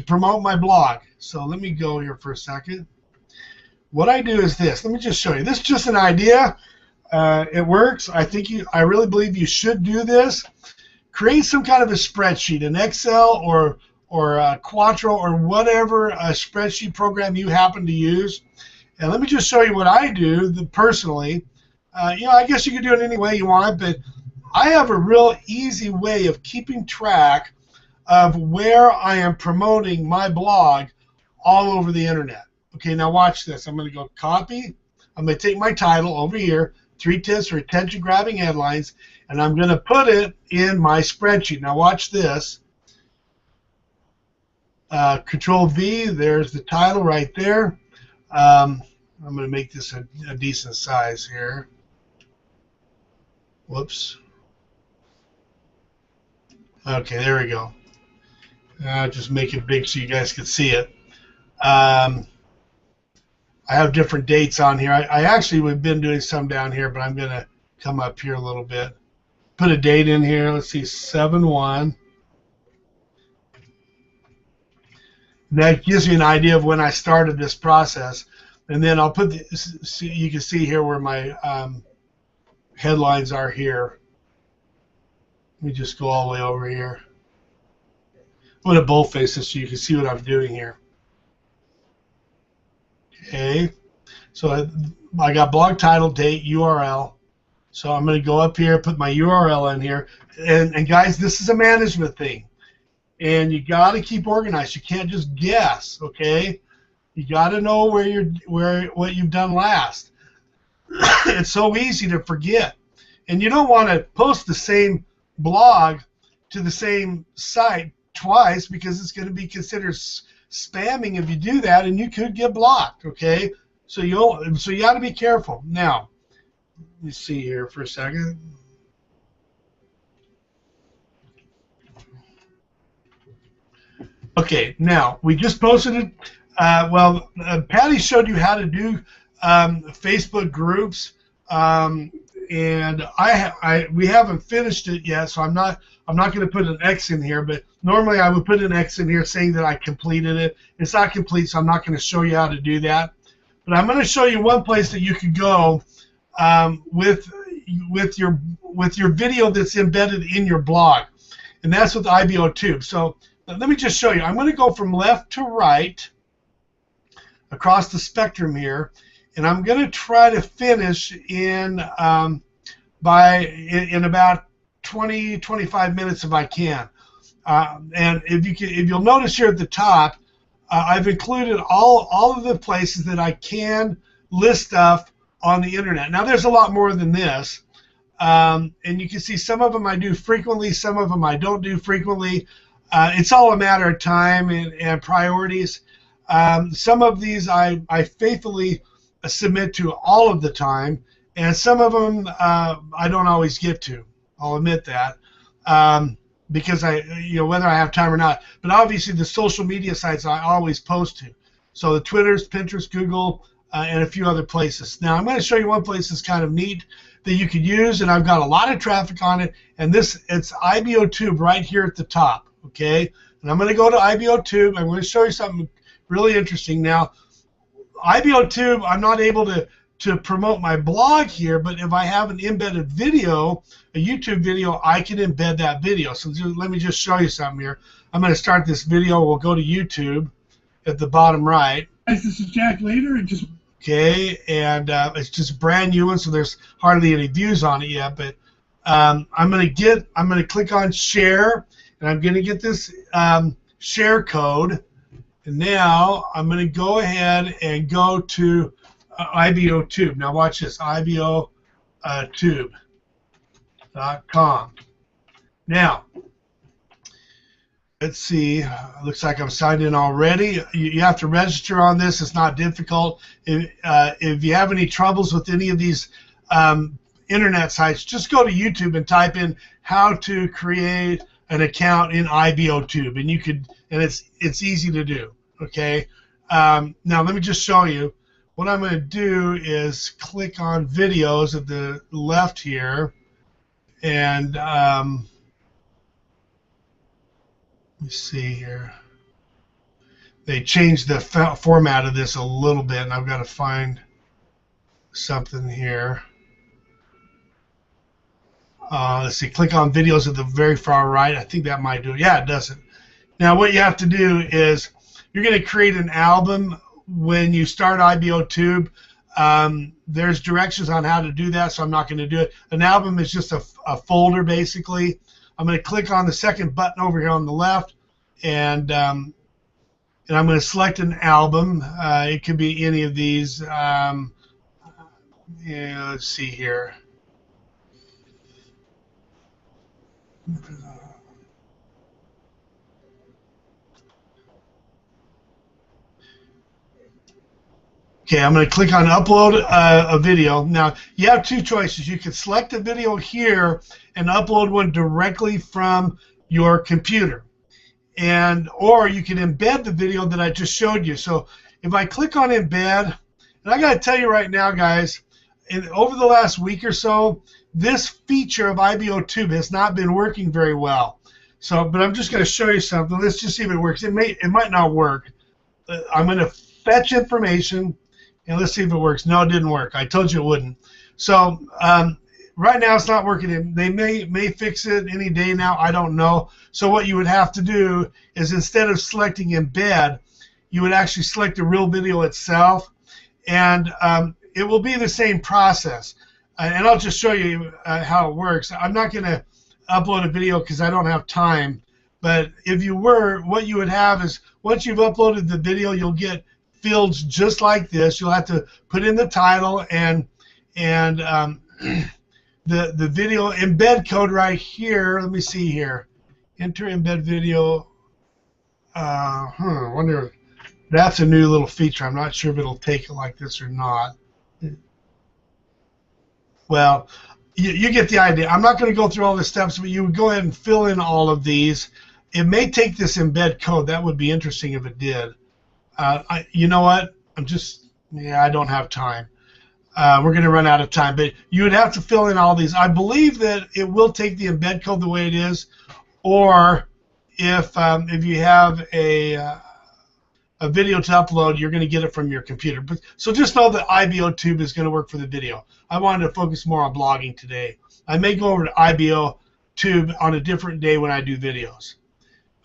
A: promote my blog. So let me go here for a second. What I do is this. Let me just show you. This is just an idea. It works. I really believe you should do this. Create some kind of a spreadsheet, an Excel or Quattro or whatever a spreadsheet program you happen to use. And let me just show you what I do personally. I guess you can do it any way you want, but I have a real easy way of keeping track of where I am promoting my blog all over the internet. Okay, now watch this. I'm going to go copy. I'm going to take my title over here, 3 tips for attention-grabbing headlines, and I'm going to put it in my spreadsheet. Now watch this. Control V, there's the title right there. I'm going to make this a decent size here. Whoops. Okay, there we go. Just make it big so you guys can see it. I have different dates on here. I actually have been doing some down here, but I'm going to come up here a little bit. Put a date in here. Let's see, 7/1. That gives you an idea of when I started this process. And then I'll put you can see here where my headlines are here. Let me just go all the way over here. I'm going to boldface this so you can see what I'm doing here. Okay, so I got blog title, date, URL. So I'm going to go up here, put my URL in here. And guys, this is a management thing. And you got to keep organized. You can't just guess, okay? You got to know what you've done last. It's so easy to forget. And you don't want to post the same blog to the same site twice because it's going to be considered spamming if you do that, and you could get blocked, okay? So you got to be careful. Now, let me see here for a second. Okay, now we just posted it. Patty showed you how to do Facebook groups, and we haven't finished it yet, so I'm not going to put an X in here. But normally I would put an X in here saying that I completed it. It's not complete, so I'm not going to show you how to do that. But I'm going to show you one place that you could go with your video that's embedded in your blog, and that's with IBOTube. So let me just show you. I'm going to go from left to right across the spectrum here, and I'm going to try to finish in about 20-25 minutes if I can. And if you'll notice here at the top, I've included all of the places that I can list stuff on the internet. Now there's a lot more than this, and you can see some of them I do frequently, some of them I don't do frequently. It's all a matter of time and priorities. Some of these I faithfully submit to all of the time, and some of them I don't always get to. I'll admit that, because whether I have time or not. But obviously the social media sites I always post to. So the Twitters, Pinterest, Google, and a few other places. Now I'm going to show you one place that's kind of neat that you could use, and I've got a lot of traffic on it. And it's IBOTube right here at the top. Okay, and I'm going to go to IBOTube. I'm going to show you something really interesting. Now, IBOTube, I'm not able to promote my blog here, but if I have an embedded video, a YouTube video, I can embed that video. So let me just show you something here. I'm going to start this video. We'll go to YouTube at the bottom right.
C: This is Jack Later.
A: Okay, and it's just a brand new one, so there's hardly any views on it yet, but I'm going to click on share, and I'm going to get this share code. And now I'm going to go ahead and go to IBO Tube. Now watch this, IBOTube.com. Now, let's see. Looks like I'm signed in already. You have to register on this. It's not difficult. If you have any troubles with any of these internet sites, just go to YouTube and type in how to create an account in IBOTube, and you could, and it's easy to do. Okay. Now let me just show you. What I'm going to do is click on videos at the left here, and let me see here. They changed the format of this a little bit, and I've got to find something here. Let's see. Click on videos at the very far right. I think that might do it. Yeah, it doesn't. Now what you have to do is you're going to create an album when you start IBOTube. There's directions on how to do that, so I'm not going to do it. An album is just a folder, basically. I'm going to click on the second button over here on the left, and I'm going to select an album. It could be any of these. Yeah, let's see here. Okay, I'm going to click on upload a video. Now, you have two choices. You can select a video here and upload one directly from your computer, or you can embed the video that I just showed you. So if I click on embed, and I got to tell you right now, guys, over the last week or so, this feature of IBOTube has not been working very well. So, but I'm just going to show you something. Let's just see if it works. It might not work. I'm going to fetch information. And let's see if it works. No, it didn't work. I told you it wouldn't. So right now it's not working. They may fix it any day now. I don't know. So what you would have to do is, instead of selecting embed, you would actually select the real video itself, and it will be the same process. And I'll just show you how it works. I'm not going to upload a video because I don't have time. But if you were, what you would have is, once you've uploaded the video, you'll get fields just like this. You'll have to put in the title and the video embed code right here. Let me see here. Enter embed video. Wonder, that's a new little feature. I'm not sure if it'll take it like this or not. Well, you get the idea. I'm not going to go through all the steps, but you would go ahead and fill in all of these. It may take this embed code. That would be interesting if it did. You know what? I don't have time. We're going to run out of time. But you would have to fill in all these. I believe that it will take the embed code the way it is, or if you have a video to upload, you're going to get it from your computer. But so just know that IBOTube is going to work for the video. I wanted to focus more on blogging today. I may go over to IBOTube on a different day when I do videos.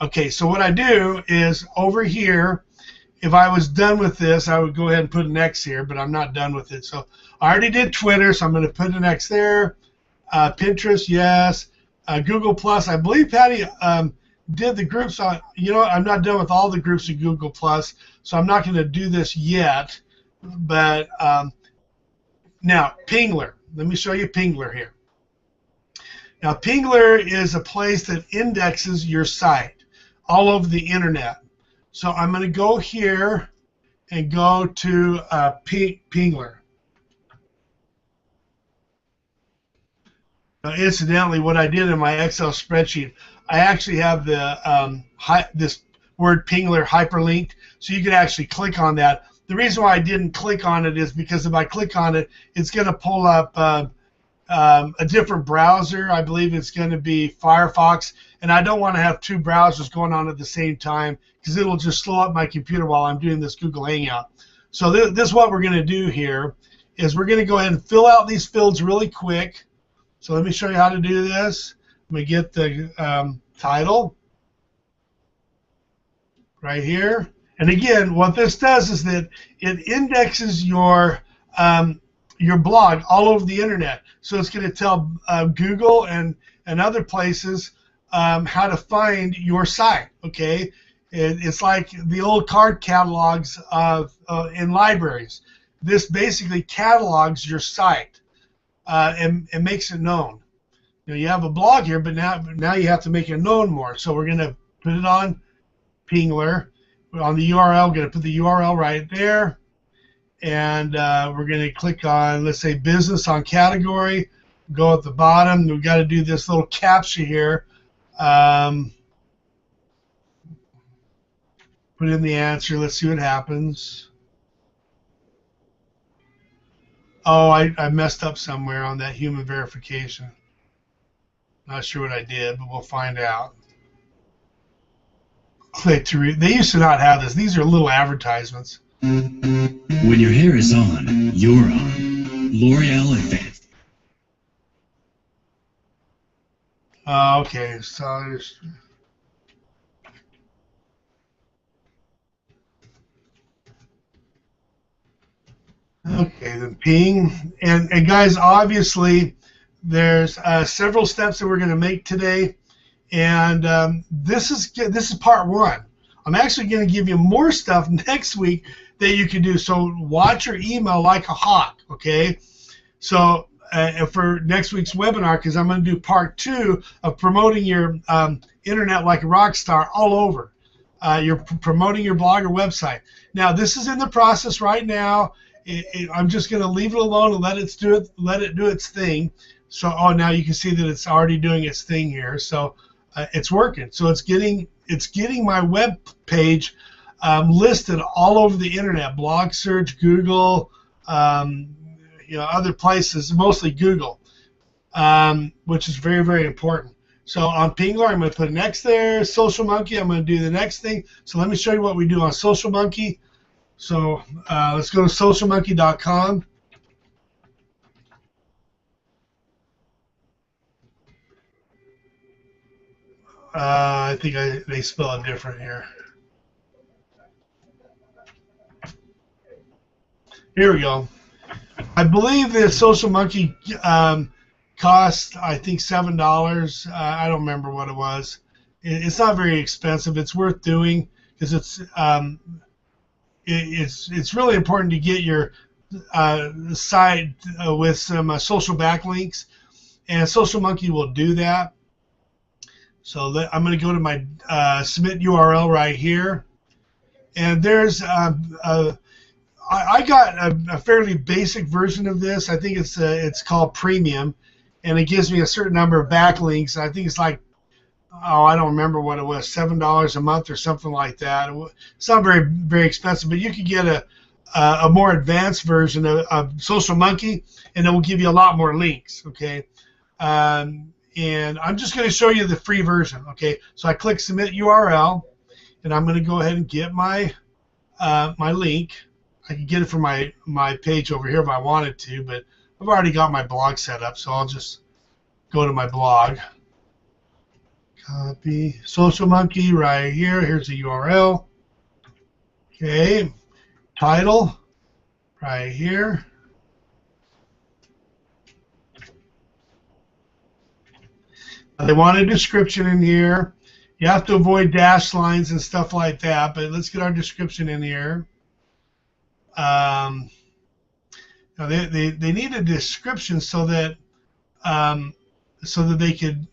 A: Okay, so what I do is over here, if I was done with this, I would go ahead and put an X here, but I'm not done with it. So I already did Twitter, so I'm going to put an X there. Pinterest, yes. Google Plus, I believe Patty did the groups on. You know what? I'm not done with all the groups in Google Plus, so I'm not going to do this yet. But now Pingler. Let me show you Pingler here. Now Pingler is a place that indexes your site all over the internet. So I'm going to go here and go to Pingler. Now, incidentally, what I did in my Excel spreadsheet, I actually have the this word Pingler hyperlinked, so you can actually click on that. The reason why I didn't click on it is because if I click on it, it's going to pull up a different browser. I believe it's going to be Firefox, and I don't want to have two browsers going on at the same time because it'll just slow up my computer while I'm doing this Google Hangout. So this is what we're going to do here, is we're going to go ahead and fill out these fields really quick. So let me show you how to do this. Let me get the title right here. And again, what this does is that it indexes your your blog all over the internet. So it's going to tell Google and other places how to find your site. Okay, it's like the old card catalogs of in libraries. This basically catalogs your site and makes it known. You know, you have a blog here, but now you have to make it known more. So we're going to put it on Pingler. On the URL, we're going to put the URL right there. And we're going to click on, let's say, business on category. Go at the bottom. We've got to do this little captcha here. Put in the answer. Let's see what happens. Oh, I messed up somewhere on that human verification. Not sure what I did, but we'll find out. Click to read. They used to not have this. These are little advertisements.
C: When your hair is on, you're on. L'Oreal Advanced.
A: Okay, so there's... Okay, the ping. And guys, obviously, there's several steps that we're going to make today. And this is part one. I'm actually going to give you more stuff next week that you can do. So watch your email like a hawk, okay? So for next week's webinar, because I'm going to do part two of promoting your internet like a rock star all over. You're promoting your blog or website. Now, this is in the process right now. I'm just going to leave it alone and let it do its thing. So, now you can see that it's already doing its thing here. So it's working. So it's getting my web page listed all over the internet, blog search, Google, other places, mostly Google, which is very, very important. So on Pingler, I'm going to put next there. Social Monkey, I'm going to do the next thing. So let me show you what we do on Social Monkey. So let's go to socialmonkey.com. I think they spell it different here. Here we go. I believe the Social Monkey cost, I think, $7. I don't remember what it was. It's not very expensive. It's worth doing because it's really important to get your site with some social backlinks, and Social Monkey will do that. So I'm going to go to my submit URL right here, and there's I got a fairly basic version of this. I think it's called Premium, and it gives me a certain number of backlinks. I think it's like, I don't remember what it was, $7 a month or something like that. It's not very, very expensive, but you can get a more advanced version of Social Monkey, and it will give you a lot more links, okay? And I'm just going to show you the free version, okay? So I click Submit URL, and I'm going to go ahead and get my my link. I can get it from my page over here if I wanted to, but I've already got my blog set up, so I'll just go to my blog. Copy Social Monkey right here. Here's the URL. Okay, title right here. They want a description in here. You have to avoid dash lines and stuff like that, but let's get our description in here. Now they need a description so that they could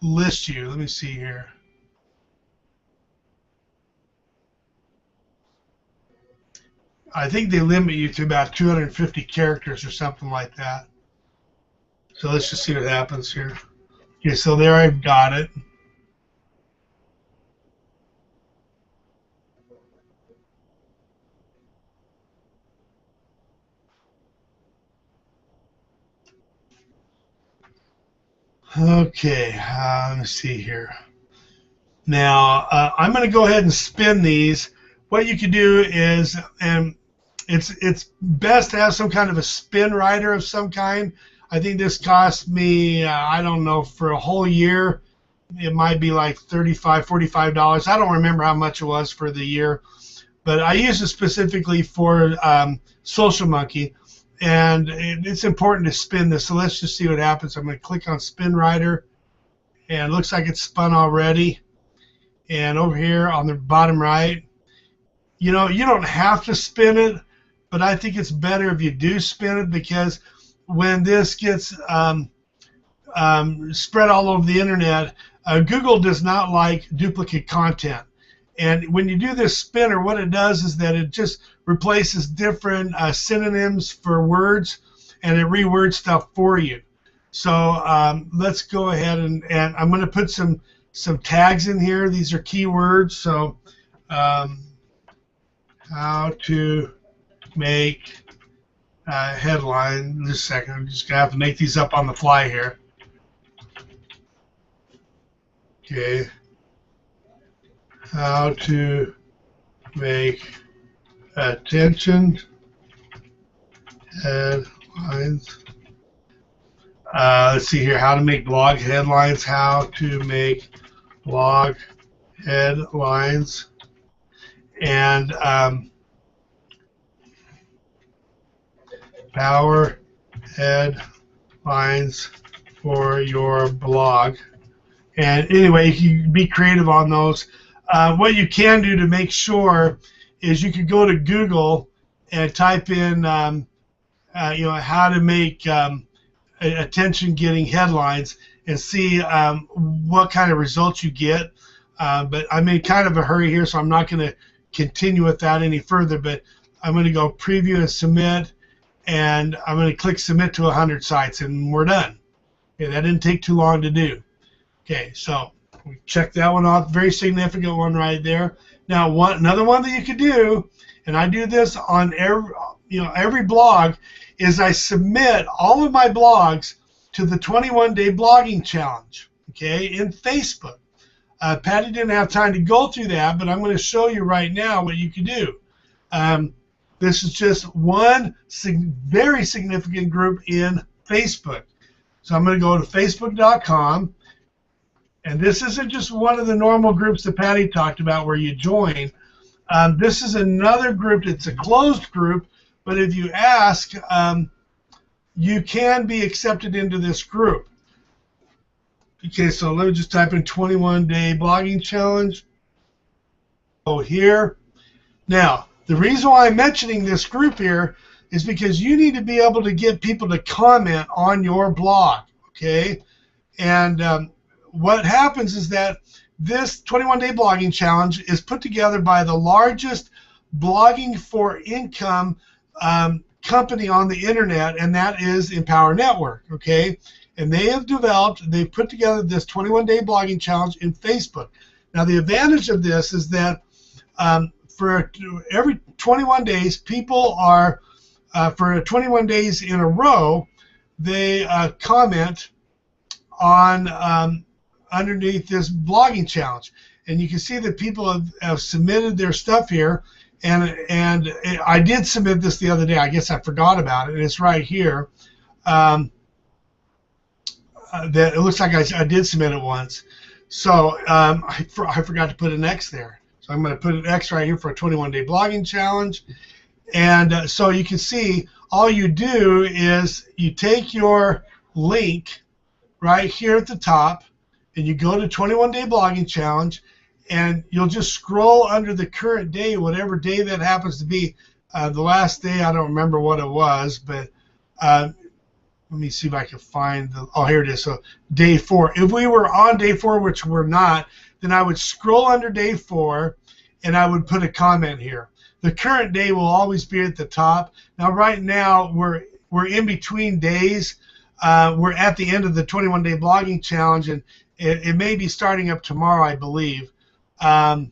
A: list you. Let me see here. I think they limit you to about 250 characters or something like that. So let's just see what happens here. Okay, so there I've got it. Okay, let me see here. Now, I'm going to go ahead and spin these. What you can do is, and it's best to have some kind of a spin writer of some kind. I think this cost me, I don't know, for a whole year, it might be like $35, $45. I don't remember how much it was for the year. but I use it specifically for Social Monkey, and it's important to spin this. So let's just see what happens. I'm going to click on Spin Writer, and it looks like it's spun already. And over here on the bottom right, you know, you don't have to spin it, but I think it's better if you do spin it, because when this gets spread all over the internet, Google does not like duplicate content. And when you do this spinner, what it does is that it just replaces different synonyms for words, and it rewords stuff for you. So let's go ahead and I'm going to put some tags in here. These are keywords. So how to make headline. Just a second. I'm just going to have to make these up on the fly here. Okay. How to make attention headlines. Let's see here. How to make blog headlines. How to make blog headlines. And power headlines for your blog. And anyway, you can be creative on those. What you can do to make sure is you could go to Google and type in, you know, how to make attention-getting headlines, and see what kind of results you get. But I'm in kind of a hurry here, so I'm not going to continue with that any further. But I'm going to go preview and submit, and I'm going to click submit to 100 sites, and we're done. Okay, that didn't take too long to do. Okay, so we check that one off. Very significant one right there. Now, another one that you could do, and I do this on every blog, is I submit all of my blogs to the 21-day blogging challenge. Okay, in Facebook. Patty didn't have time to go through that, but I'm going to show you right now what you can do. This is just one very significant group in Facebook. So I'm going to go to facebook.com. And this isn't just one of the normal groups that Patty talked about where you join. This is another group. It's a closed group, but if you ask, you can be accepted into this group. Okay, so let me just type in 21-day blogging challenge. Oh, here. Now, the reason why I'm mentioning this group here is because you need to be able to get people to comment on your blog, okay? And what happens is that this 21-day blogging challenge is put together by the largest blogging for income company on the internet, and that is Empower Network, okay? And they've put together this 21-day blogging challenge in Facebook. Now, the advantage of this is that for every 21 days, people are, for 21 days in a row, they comment on underneath this blogging challenge, and you can see that people have submitted their stuff here, and I did submit this the other day. I guess I forgot about it, and it's right here. That it looks like I did submit it once, so I forgot to put an X there. So I'm going to put an X right here for a 21-day blogging challenge, and so you can see all you do is you take your link right here at the top, and you go to 21-day blogging challenge, and you'll just scroll under the current day, whatever day that happens to be. The last day, I don't remember what it was, but let me see if I can find oh, here it is. So day 4. If we were on day 4, which we're not, then I would scroll under day 4, and I would put a comment here. The current day will always be at the top. Now, right now, we're in between days. We're at the end of the 21-day blogging challenge, and it may be starting up tomorrow, I believe. But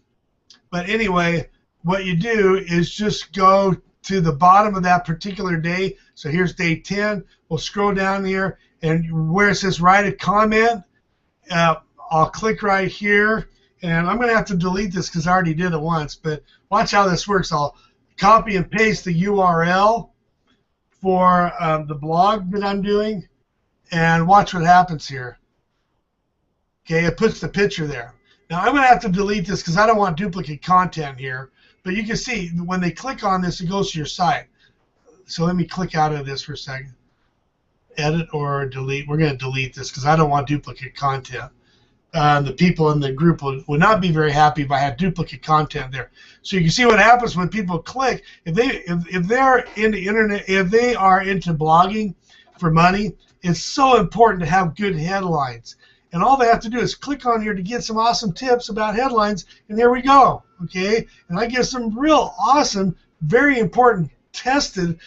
A: anyway, what you do is just go to the bottom of that particular day. So here's day 10. We'll scroll down here, and where it says write a comment, I'll click right here. And I'm going to have to delete this because I already did it once. But watch how this works. I'll copy and paste the URL for the blog that I'm doing, and watch what happens here. Okay, it puts the picture there. Now I'm going to have to delete this because I don't want duplicate content here. But you can see when they click on this, it goes to your site. So let me click out of this for a second. Edit or delete. We're going to delete this because I don't want duplicate content. The people in the group would not be very happy if I had duplicate content there. So you can see what happens when people click. If they're into internet, if they are into blogging for money, it's so important to have good headlines. And all they have to do is click on here to get some awesome tips about headlines, and there we go. Okay, and I give some real awesome, very important, tested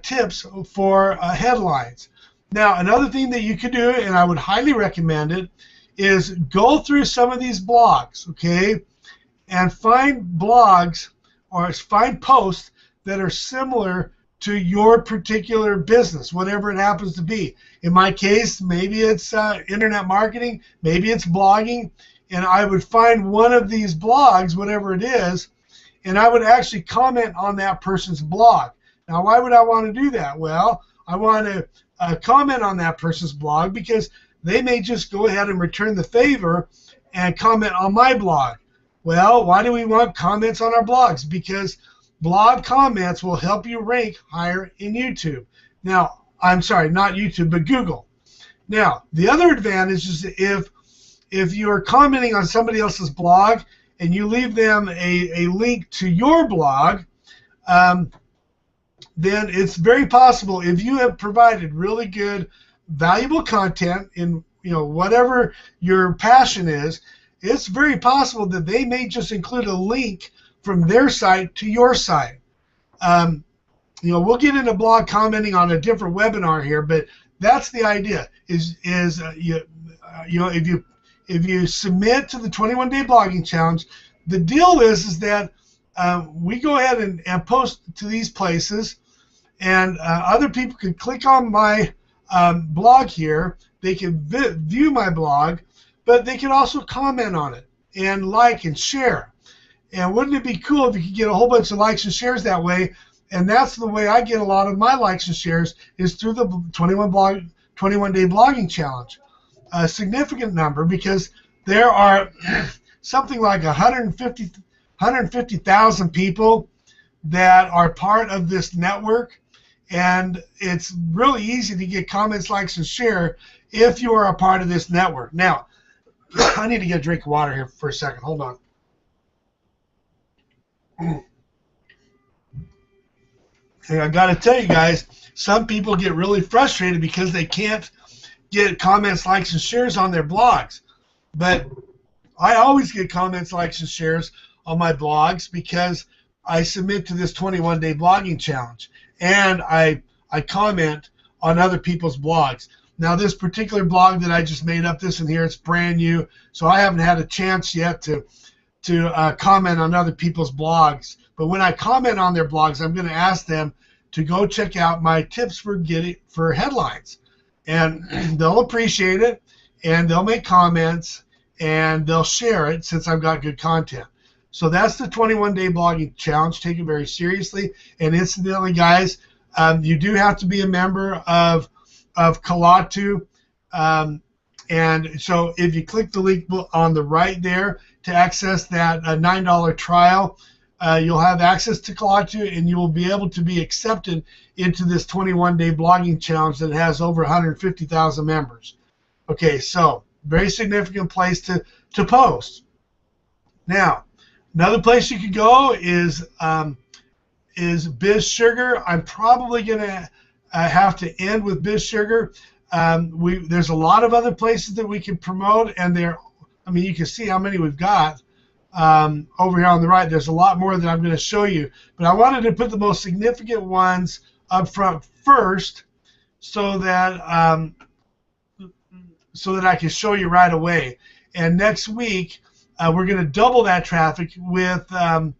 A: tips for headlines. Now, another thing that you could do, and I would highly recommend it, is go through some of these blogs, okay, and find blogs or find posts that are similar to your particular business, whatever it happens to be. In my case, maybe it's internet marketing, maybe it's blogging, and I would find one of these blogs, whatever it is, and I would actually comment on that person's blog. Now, why would I want to do that? Well, I want to comment on that person's blog because they may just go ahead and return the favor and comment on my blog. Well, why do we want comments on our blogs? Because blog comments will help you rank higher in YouTube. Now, I'm sorry, not YouTube, but Google. Now, the other advantage is if you're commenting on somebody else's blog and you leave them a link to your blog, then it's very possible if you have provided really good, valuable content in whatever your passion is, it's very possible that they may just include a link from their site to your site. We'll get into blog commenting on a different webinar here, but that's the idea. If you submit to the 21-day blogging challenge, the deal is that we go ahead and post to these places, and other people can click on my blog here. They can view my blog, but they can also comment on it and like and share. And wouldn't it be cool if you could get a whole bunch of likes and shares that way? And that's the way I get a lot of my likes and shares is through the 21-day blogging challenge. A significant number because there are something like 150,000 people that are part of this network. And it's really easy to get comments, likes, and share if you are a part of this network. Now, I need to get a drink of water here for a second. Hold on. And I got to tell you guys, some people get really frustrated because they can't get comments, likes, and shares on their blogs. But I always get comments, likes, and shares on my blogs because I submit to this 21-day blogging challenge. And I comment on other people's blogs. Now, this particular blog that I just made up, this one here, it's brand new, so I haven't had a chance yet to comment on other people's blogs. But when I comment on their blogs, I'm going to ask them to go check out my tips for headlines. And they'll appreciate it, and they'll make comments, and they'll share it since I've got good content. So that's the 21-day blogging challenge. Take it very seriously. And incidentally, guys, you do have to be a member of Kalatu. And so if you click the link on the right there to access that $9 trial, you'll have access to Kalatu, and you will be able to be accepted into this 21-day blogging challenge that has over 150,000 members. Okay, so very significant place to post. Now, another place you could go is Biz Sugar. I'm probably going to have to end with Biz Sugar. There's a lot of other places that we can promote, and you can see how many we've got over here on the right. There's a lot more that I'm going to show you, but I wanted to put the most significant ones up front first, so that I can show you right away. And next week, we're going to double that traffic with the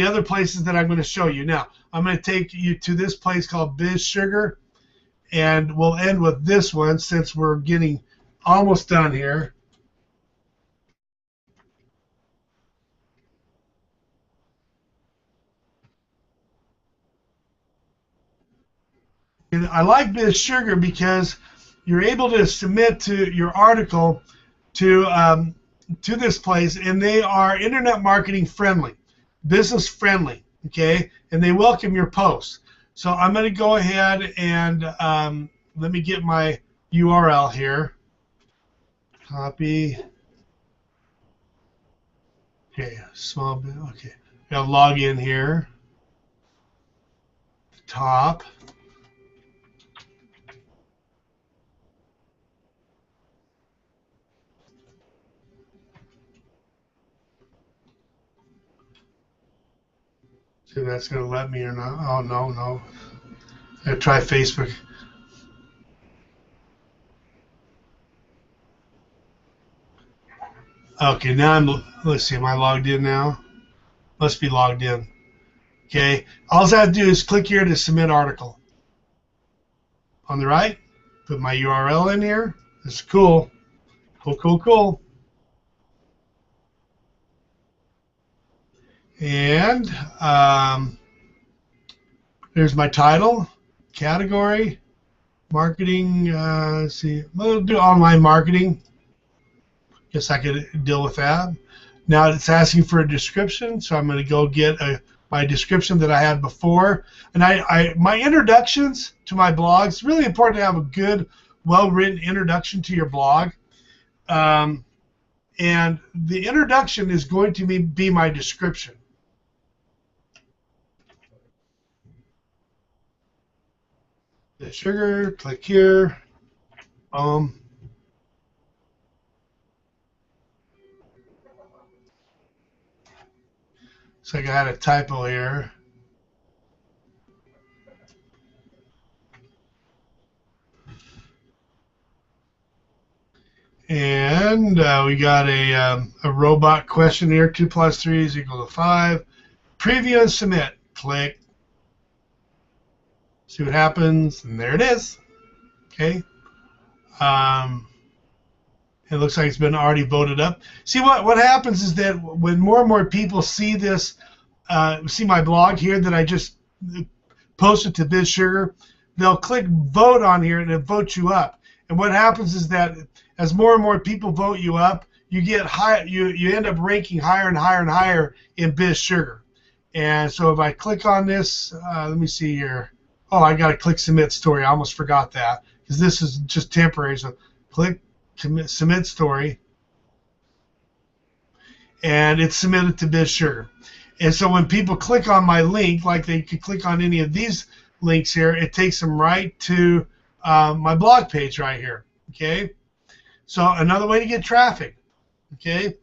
A: other places that I'm going to show you. Now, I'm going to take you to this place called Biz Sugar, and we'll end with this one since we're getting almost done here. And I like Biz Sugar because you're able to submit to your article to to this place, and they are internet marketing friendly, business friendly, okay? And they welcome your posts. So I'm going to go ahead and let me get my URL here. Copy. Okay, small bit. Okay, got to log in here. Top. See if that's going to let me or not. Oh, no. I gotta try Facebook. Okay, now let's see, am I logged in now? Must be logged in. Okay, all I have to do is click here to submit article. On the right, put my URL in here. This is cool. Cool. And there's my title, category, marketing. Let's see, we'll do online marketing. Guess I could deal with that. Now it's asking for a description, so I'm going to go get my description that I had before. And my introductions to my blogs, it's really important to have a good, well-written introduction to your blog. And the introduction is going to be my description. The sugar, click here, boom. So I got a typo here. And we got a robot question here. 2 + 3 = 5. Preview and submit. Click. See what happens, and there it is. Okay. It looks like it's been already voted up. See what happens is that when more and more people see this, see my blog here that I just posted to BizSugar, they'll click vote on here and it votes you up. And what happens is that as more and more people vote you up, you get high. You end up ranking higher and higher and higher in BizSugar. And so if I click on this, let me see here. Oh, I got to click submit story. I almost forgot that because this is just temporary. So click submit story, and it's submitted to BizSugar. And so when people click on my link, like they could click on any of these links here, it takes them right to my blog page right here. Okay, so another way to get traffic. Okay,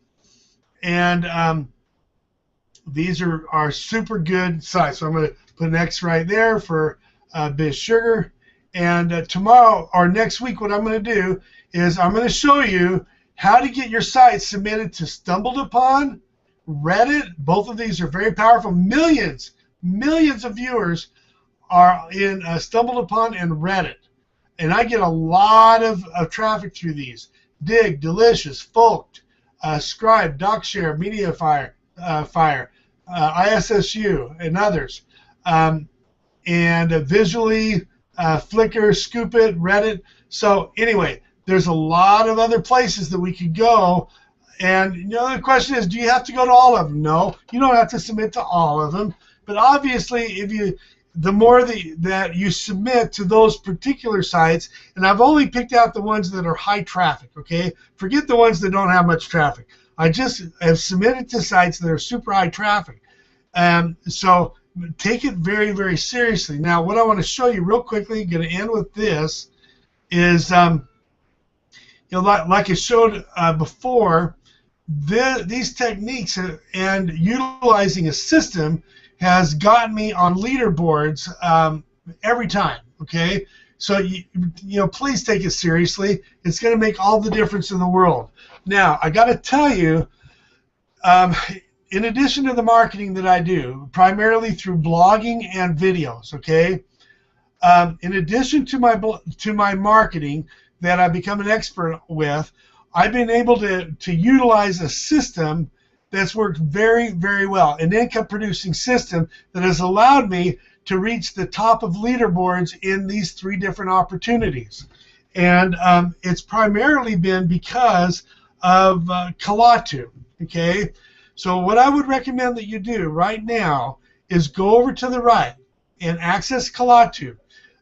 A: and these are super good sites. So I'm going to put an X right there for BizSugar. And tomorrow or next week, what I'm going to do is I'm going to show you how to get your site submitted to Stumbled Upon, Reddit. Both of these are very powerful. Millions of viewers are in Stumbled Upon and Reddit. And I get a lot of traffic through these. Dig, Delicious, Folked, Scribe, DocShare, MediaFire, ISSU, and others. And Visually, Flickr, Scoop It, Reddit. So anyway, there's a lot of other places that we could go. And the question is, do you have to go to all of them? No, you don't have to submit to all of them. But obviously, the more that you submit to those particular sites, and I've only picked out the ones that are high traffic, okay? Forget the ones that don't have much traffic. I just have submitted to sites that are super high traffic. So take it very, very seriously. Now, what I want to show you real quickly, going to end with this, is like I showed before, these techniques and utilizing a system has gotten me on leaderboards every time. Okay, so please take it seriously. It's going to make all the difference in the world. Now, I got to tell you, in addition to the marketing that I do, primarily through blogging and videos, okay, in addition to my marketing that I've become an expert with, I've been able to utilize a system that's worked very, very well, an income-producing system that has allowed me to reach the top of leaderboards in these 3 different opportunities. And it's primarily been because of Kalatu. Okay, so what I would recommend that you do right now is go over to the right and access Kalatu.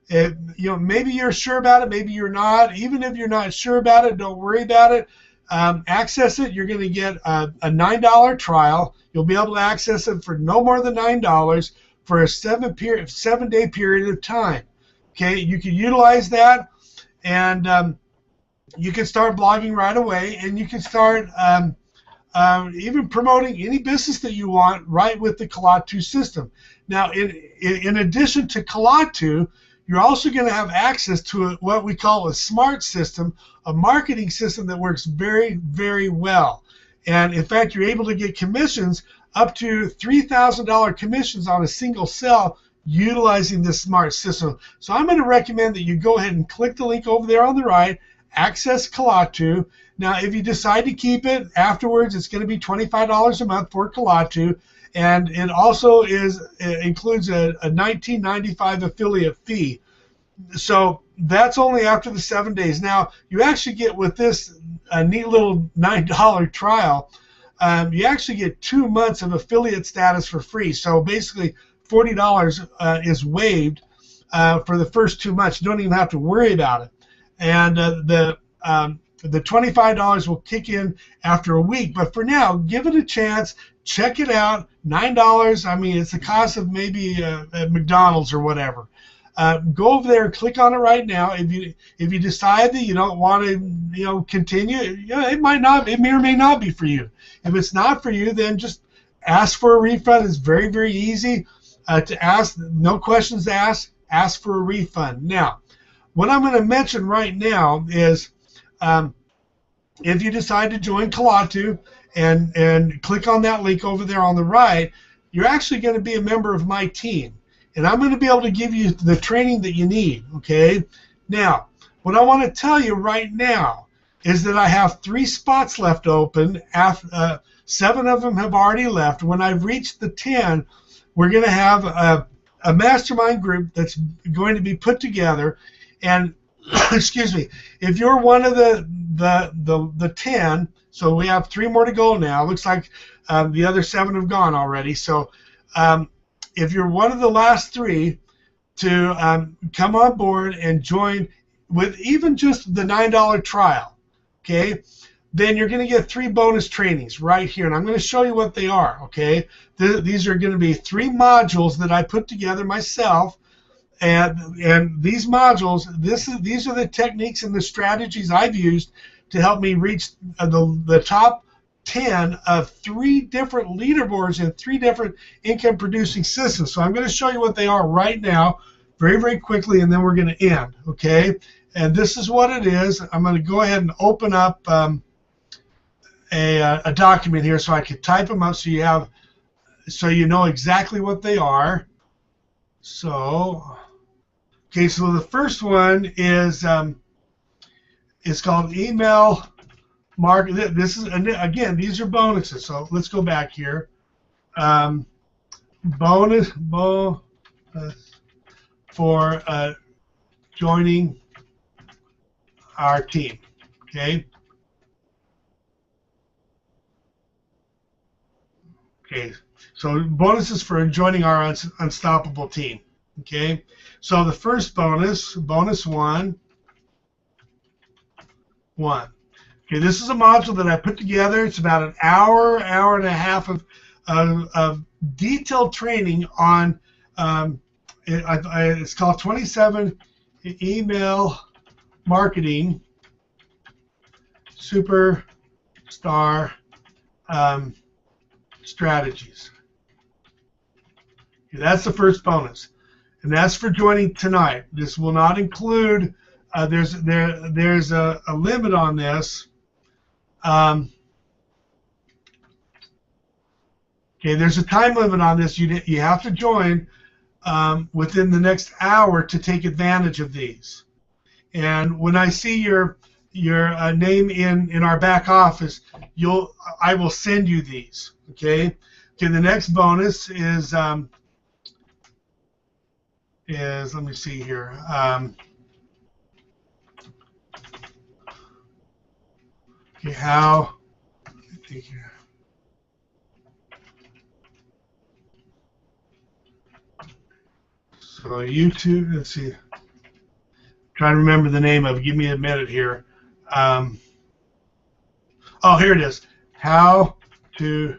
A: Maybe you're sure about it, maybe you're not. Even if you're not sure about it, don't worry about it. Access it. You're going to get a $9 trial. You'll be able to access it for no more than $9 for a 7-day period of time. Okay, you can utilize that, and you can start blogging right away, and you can start even promoting any business that you want right with the Kalatu system. Now, in addition to Kalatu, you're also going to have access to what we call a smart system, a marketing system that works very, very well. And in fact, you're able to get commissions up to $3,000 commissions on a single sell utilizing this smart system. So I'm going to recommend that you go ahead and click the link over there on the right, access Kalatu. Now, if you decide to keep it afterwards, it's going to be $25 a month for Kalatu. And it also includes a $19.95 affiliate fee. So that's only after the 7 days. Now, you actually get with this neat little $9 trial, you actually get 2 months of affiliate status for free. So basically, $40 is waived for the first 2 months. You don't even have to worry about it. And the $25 will kick in after a week. But for now, give it a chance. Check it out. $9. I mean, it's the cost of maybe at McDonald's or whatever. Go over there and click on it right now. If you decide that you don't want to continue, it may or may not be for you. If it's not for you, then just ask for a refund. It's very, very easy to ask. No questions asked. Ask for a refund. Now, what I'm going to mention right now is if you decide to join Kalatu and click on that link over there on the right, you're actually going to be a member of my team. And I'm going to be able to give you the training that you need, okay? Now, what I want to tell you right now is that I have 3 spots left open. 7 of them have already left. When I've reached the 10, we're going to have a mastermind group that's going to be put together. And, excuse me, if you're one of the 10, so we have 3 more to go now. Looks like the other 7 have gone already. So if you're one of the last 3 to come on board and join with even just the $9 trial, okay, then you're going to get 3 bonus trainings right here. And I'm going to show you what they are, okay? These are going to be 3 modules that I put together myself. And these modules, these are the techniques and the strategies I've used to help me reach the top 10 of 3 different leaderboards and 3 different income producing systems. So I'm going to show you what they are right now very, very quickly, and then we're going to end, okay? And this is what it is. I'm going to go ahead and open up a document here so I can type them up so you know exactly what they are. So, okay, so the first one is it's called email marketing. This is, again, these are bonuses. So let's go back here. Bonus for joining our team. Okay. Okay. So bonuses for joining our unstoppable team. Okay. So the first bonus 1. Okay, this is a module that I put together. It's about an hour and a half of detailed training on, it's called 27 Email Marketing Superstar Strategies. Okay, that's the first bonus. And that's for joining tonight. This will not include, there's a limit on this. Okay, there's a time limit on this. You have to join within the next hour to take advantage of these. And when I see your name in our back office, I will send you these. Okay. Okay. The next bonus is let me see here. Okay, how? So YouTube, let's see. Trying to remember the name of it. Give me a minute here. Oh, here it is. How to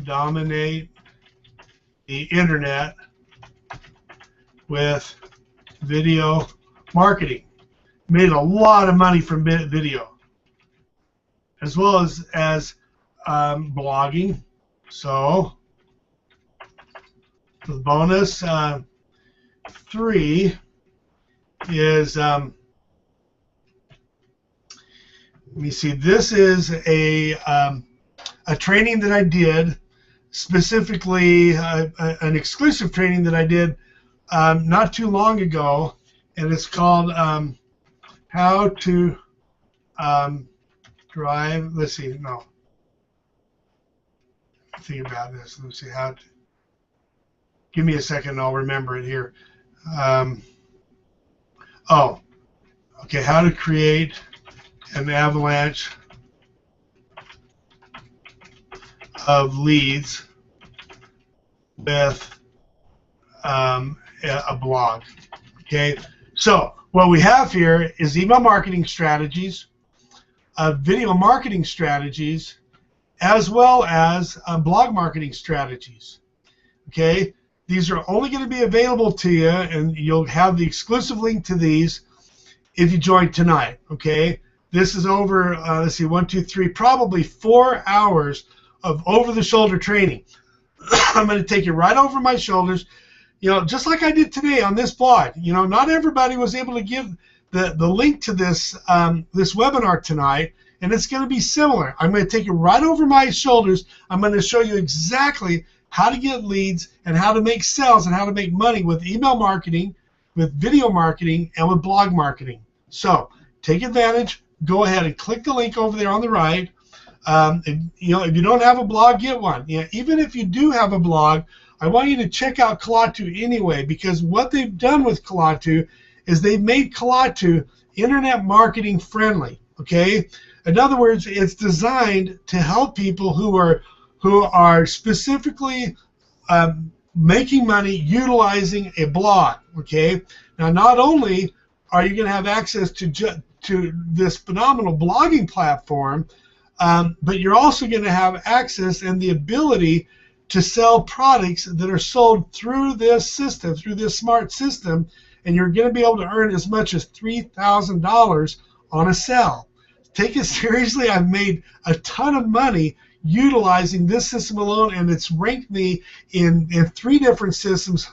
A: dominate the internet with video marketing. Made a lot of money from video, as well as blogging. So the bonus 3 is let me see. This is a training that I did, specifically an exclusive training that I did not too long ago, and it's called How to Drive. Let's see. No. Think about this. Let's see how to. Give me a second. I'll remember it here. Oh, okay. How to create an avalanche of leads with a blog. Okay. So what we have here is email marketing strategies, video marketing strategies, as well as blog marketing strategies. Okay. These are only going to be available to you, and you'll have the exclusive link to these if you join tonight. Okay. This is over, let's see, 1, 2, 3, probably 4 hours of over-the-shoulder training. I'm going to take you right over my shoulders, you know, just like I did today on this blog. You know, not everybody was able to give the link to this this webinar tonight, and it's going to be similar. I'm going to take you right over my shoulders. I'm going to show you exactly how to get leads and how to make sales and how to make money with email marketing, with video marketing, and with blog marketing. So take advantage. Go ahead and click the link over there on the right. If you don't have a blog, get one. Yeah, even if you do have a blog, I want you to check out Kalatu anyway, because what they've done with Kalatu is they've made Kalatu internet marketing friendly. Okay, in other words, it's designed to help people who are specifically making money utilizing a blog. Okay, now not only are you going to have access to this phenomenal blogging platform, but you're also going to have access and the ability to sell products that are sold through this system, through this smart system, and you're going to be able to earn as much as $3,000 on a sale. Take it seriously. I've made a ton of money utilizing this system alone, and it's ranked me in 3 different systems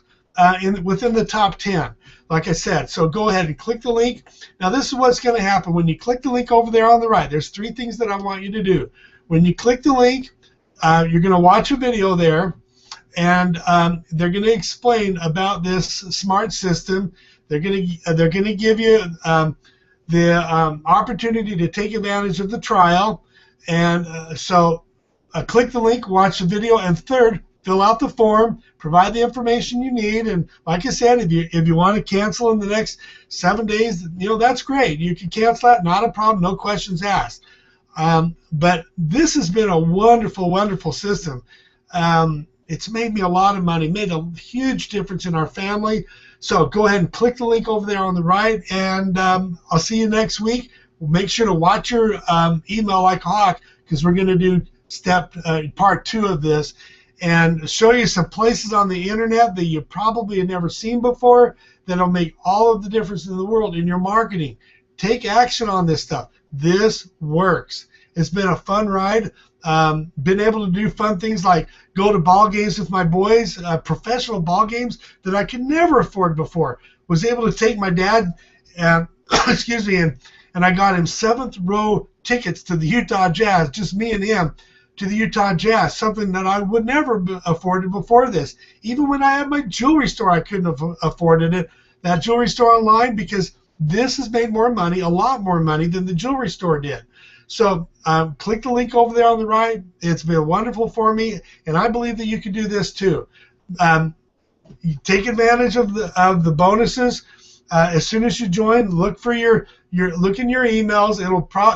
A: within the top 10. Like I said, so go ahead and click the link. Now this is what's going to happen when you click the link over there on the right. There's 3 things that I want you to do. When you click the link, you're going to watch a video there, and they're going to explain about this smart system. They're going to give you the opportunity to take advantage of the trial, and so click the link, watch the video, and third, fill out the form, provide the information you need, and like I said, if you want to cancel in the next 7 days, that's great. You can cancel that, not a problem, no questions asked. But this has been a wonderful, wonderful system. It's made me a lot of money, made a huge difference in our family. So go ahead and click the link over there on the right, and I'll see you next week. Make sure to watch your email like a hawk, because we're going to do part 2 of this, and show you some places on the internet that you probably have never seen before that'll make all of the difference in the world in your marketing. Take action on this stuff. This works. It's been a fun ride. Been able to do fun things like go to ball games with my boys, professional ball games that I could never afford before. Was able to take my dad, excuse me, and I got him 7th row tickets to the Utah Jazz, just me and him, to the Utah Jazz, something that I would never have afforded before this. Even when I had my jewelry store, I couldn't have afforded it. That jewelry store online, because this has made more money, a lot more money than the jewelry store did. So click the link over there on the right. It's been wonderful for me, and I believe that you can do this too. You take advantage of the bonuses. As soon as you join, look for your look in your emails.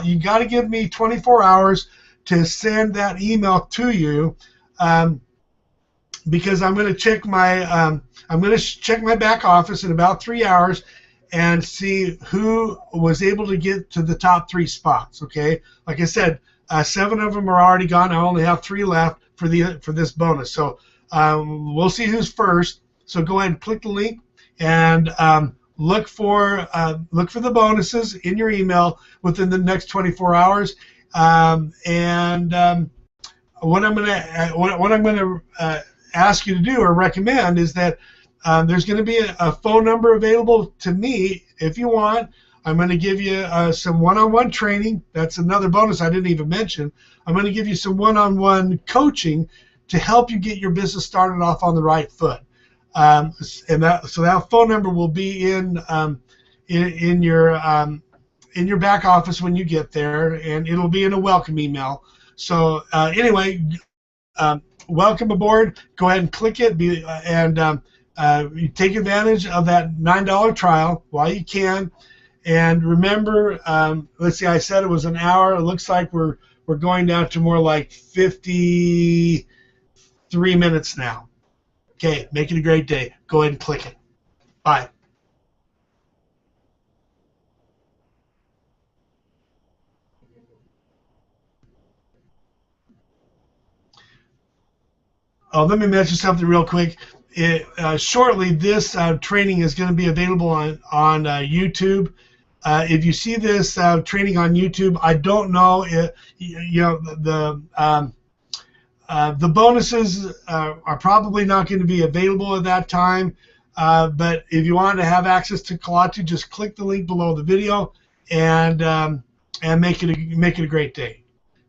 A: You got to give me 24 hours to send that email to you, because I'm going to check my check my back office in about 3 hours and see who was able to get to the top 3 spots. Okay, like I said, 7 of them are already gone. I only have 3 left for this bonus. So we'll see who's first. So go ahead and click the link and look for the bonuses in your email within the next 24 hours. What I'm gonna ask you to do or recommend is that there's going to be a phone number available to me if you want. I'm going to give you some one-on-one training. That's another bonus I didn't even mention. I'm going to give you some one-on-one coaching to help you get your business started off on the right foot. So that phone number will be in your back office when you get there, and it'll be in a welcome email. So anyway, welcome aboard. Go ahead and click it, you take advantage of that $9 trial while you can. And remember, let's see, I said it was an hour. It looks like we're going down to more like 53 minutes now. Okay, make it a great day. Go ahead and click it. Bye. Oh, let me mention something real quick. Shortly, this training is going to be available on YouTube. If you see this training on YouTube, I don't know if, the bonuses are probably not going to be available at that time. But if you want to have access to Kalatu, just click the link below the video and make it a great day.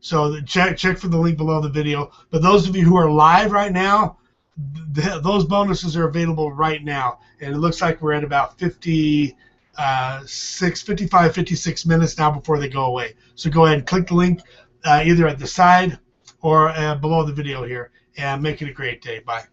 A: So check for the link below the video. But those of you who are live right now, those bonuses are available right now. And it looks like we're at about 55, 56 minutes now before they go away. So go ahead and click the link either at the side or below the video here, and make it a great day. Bye.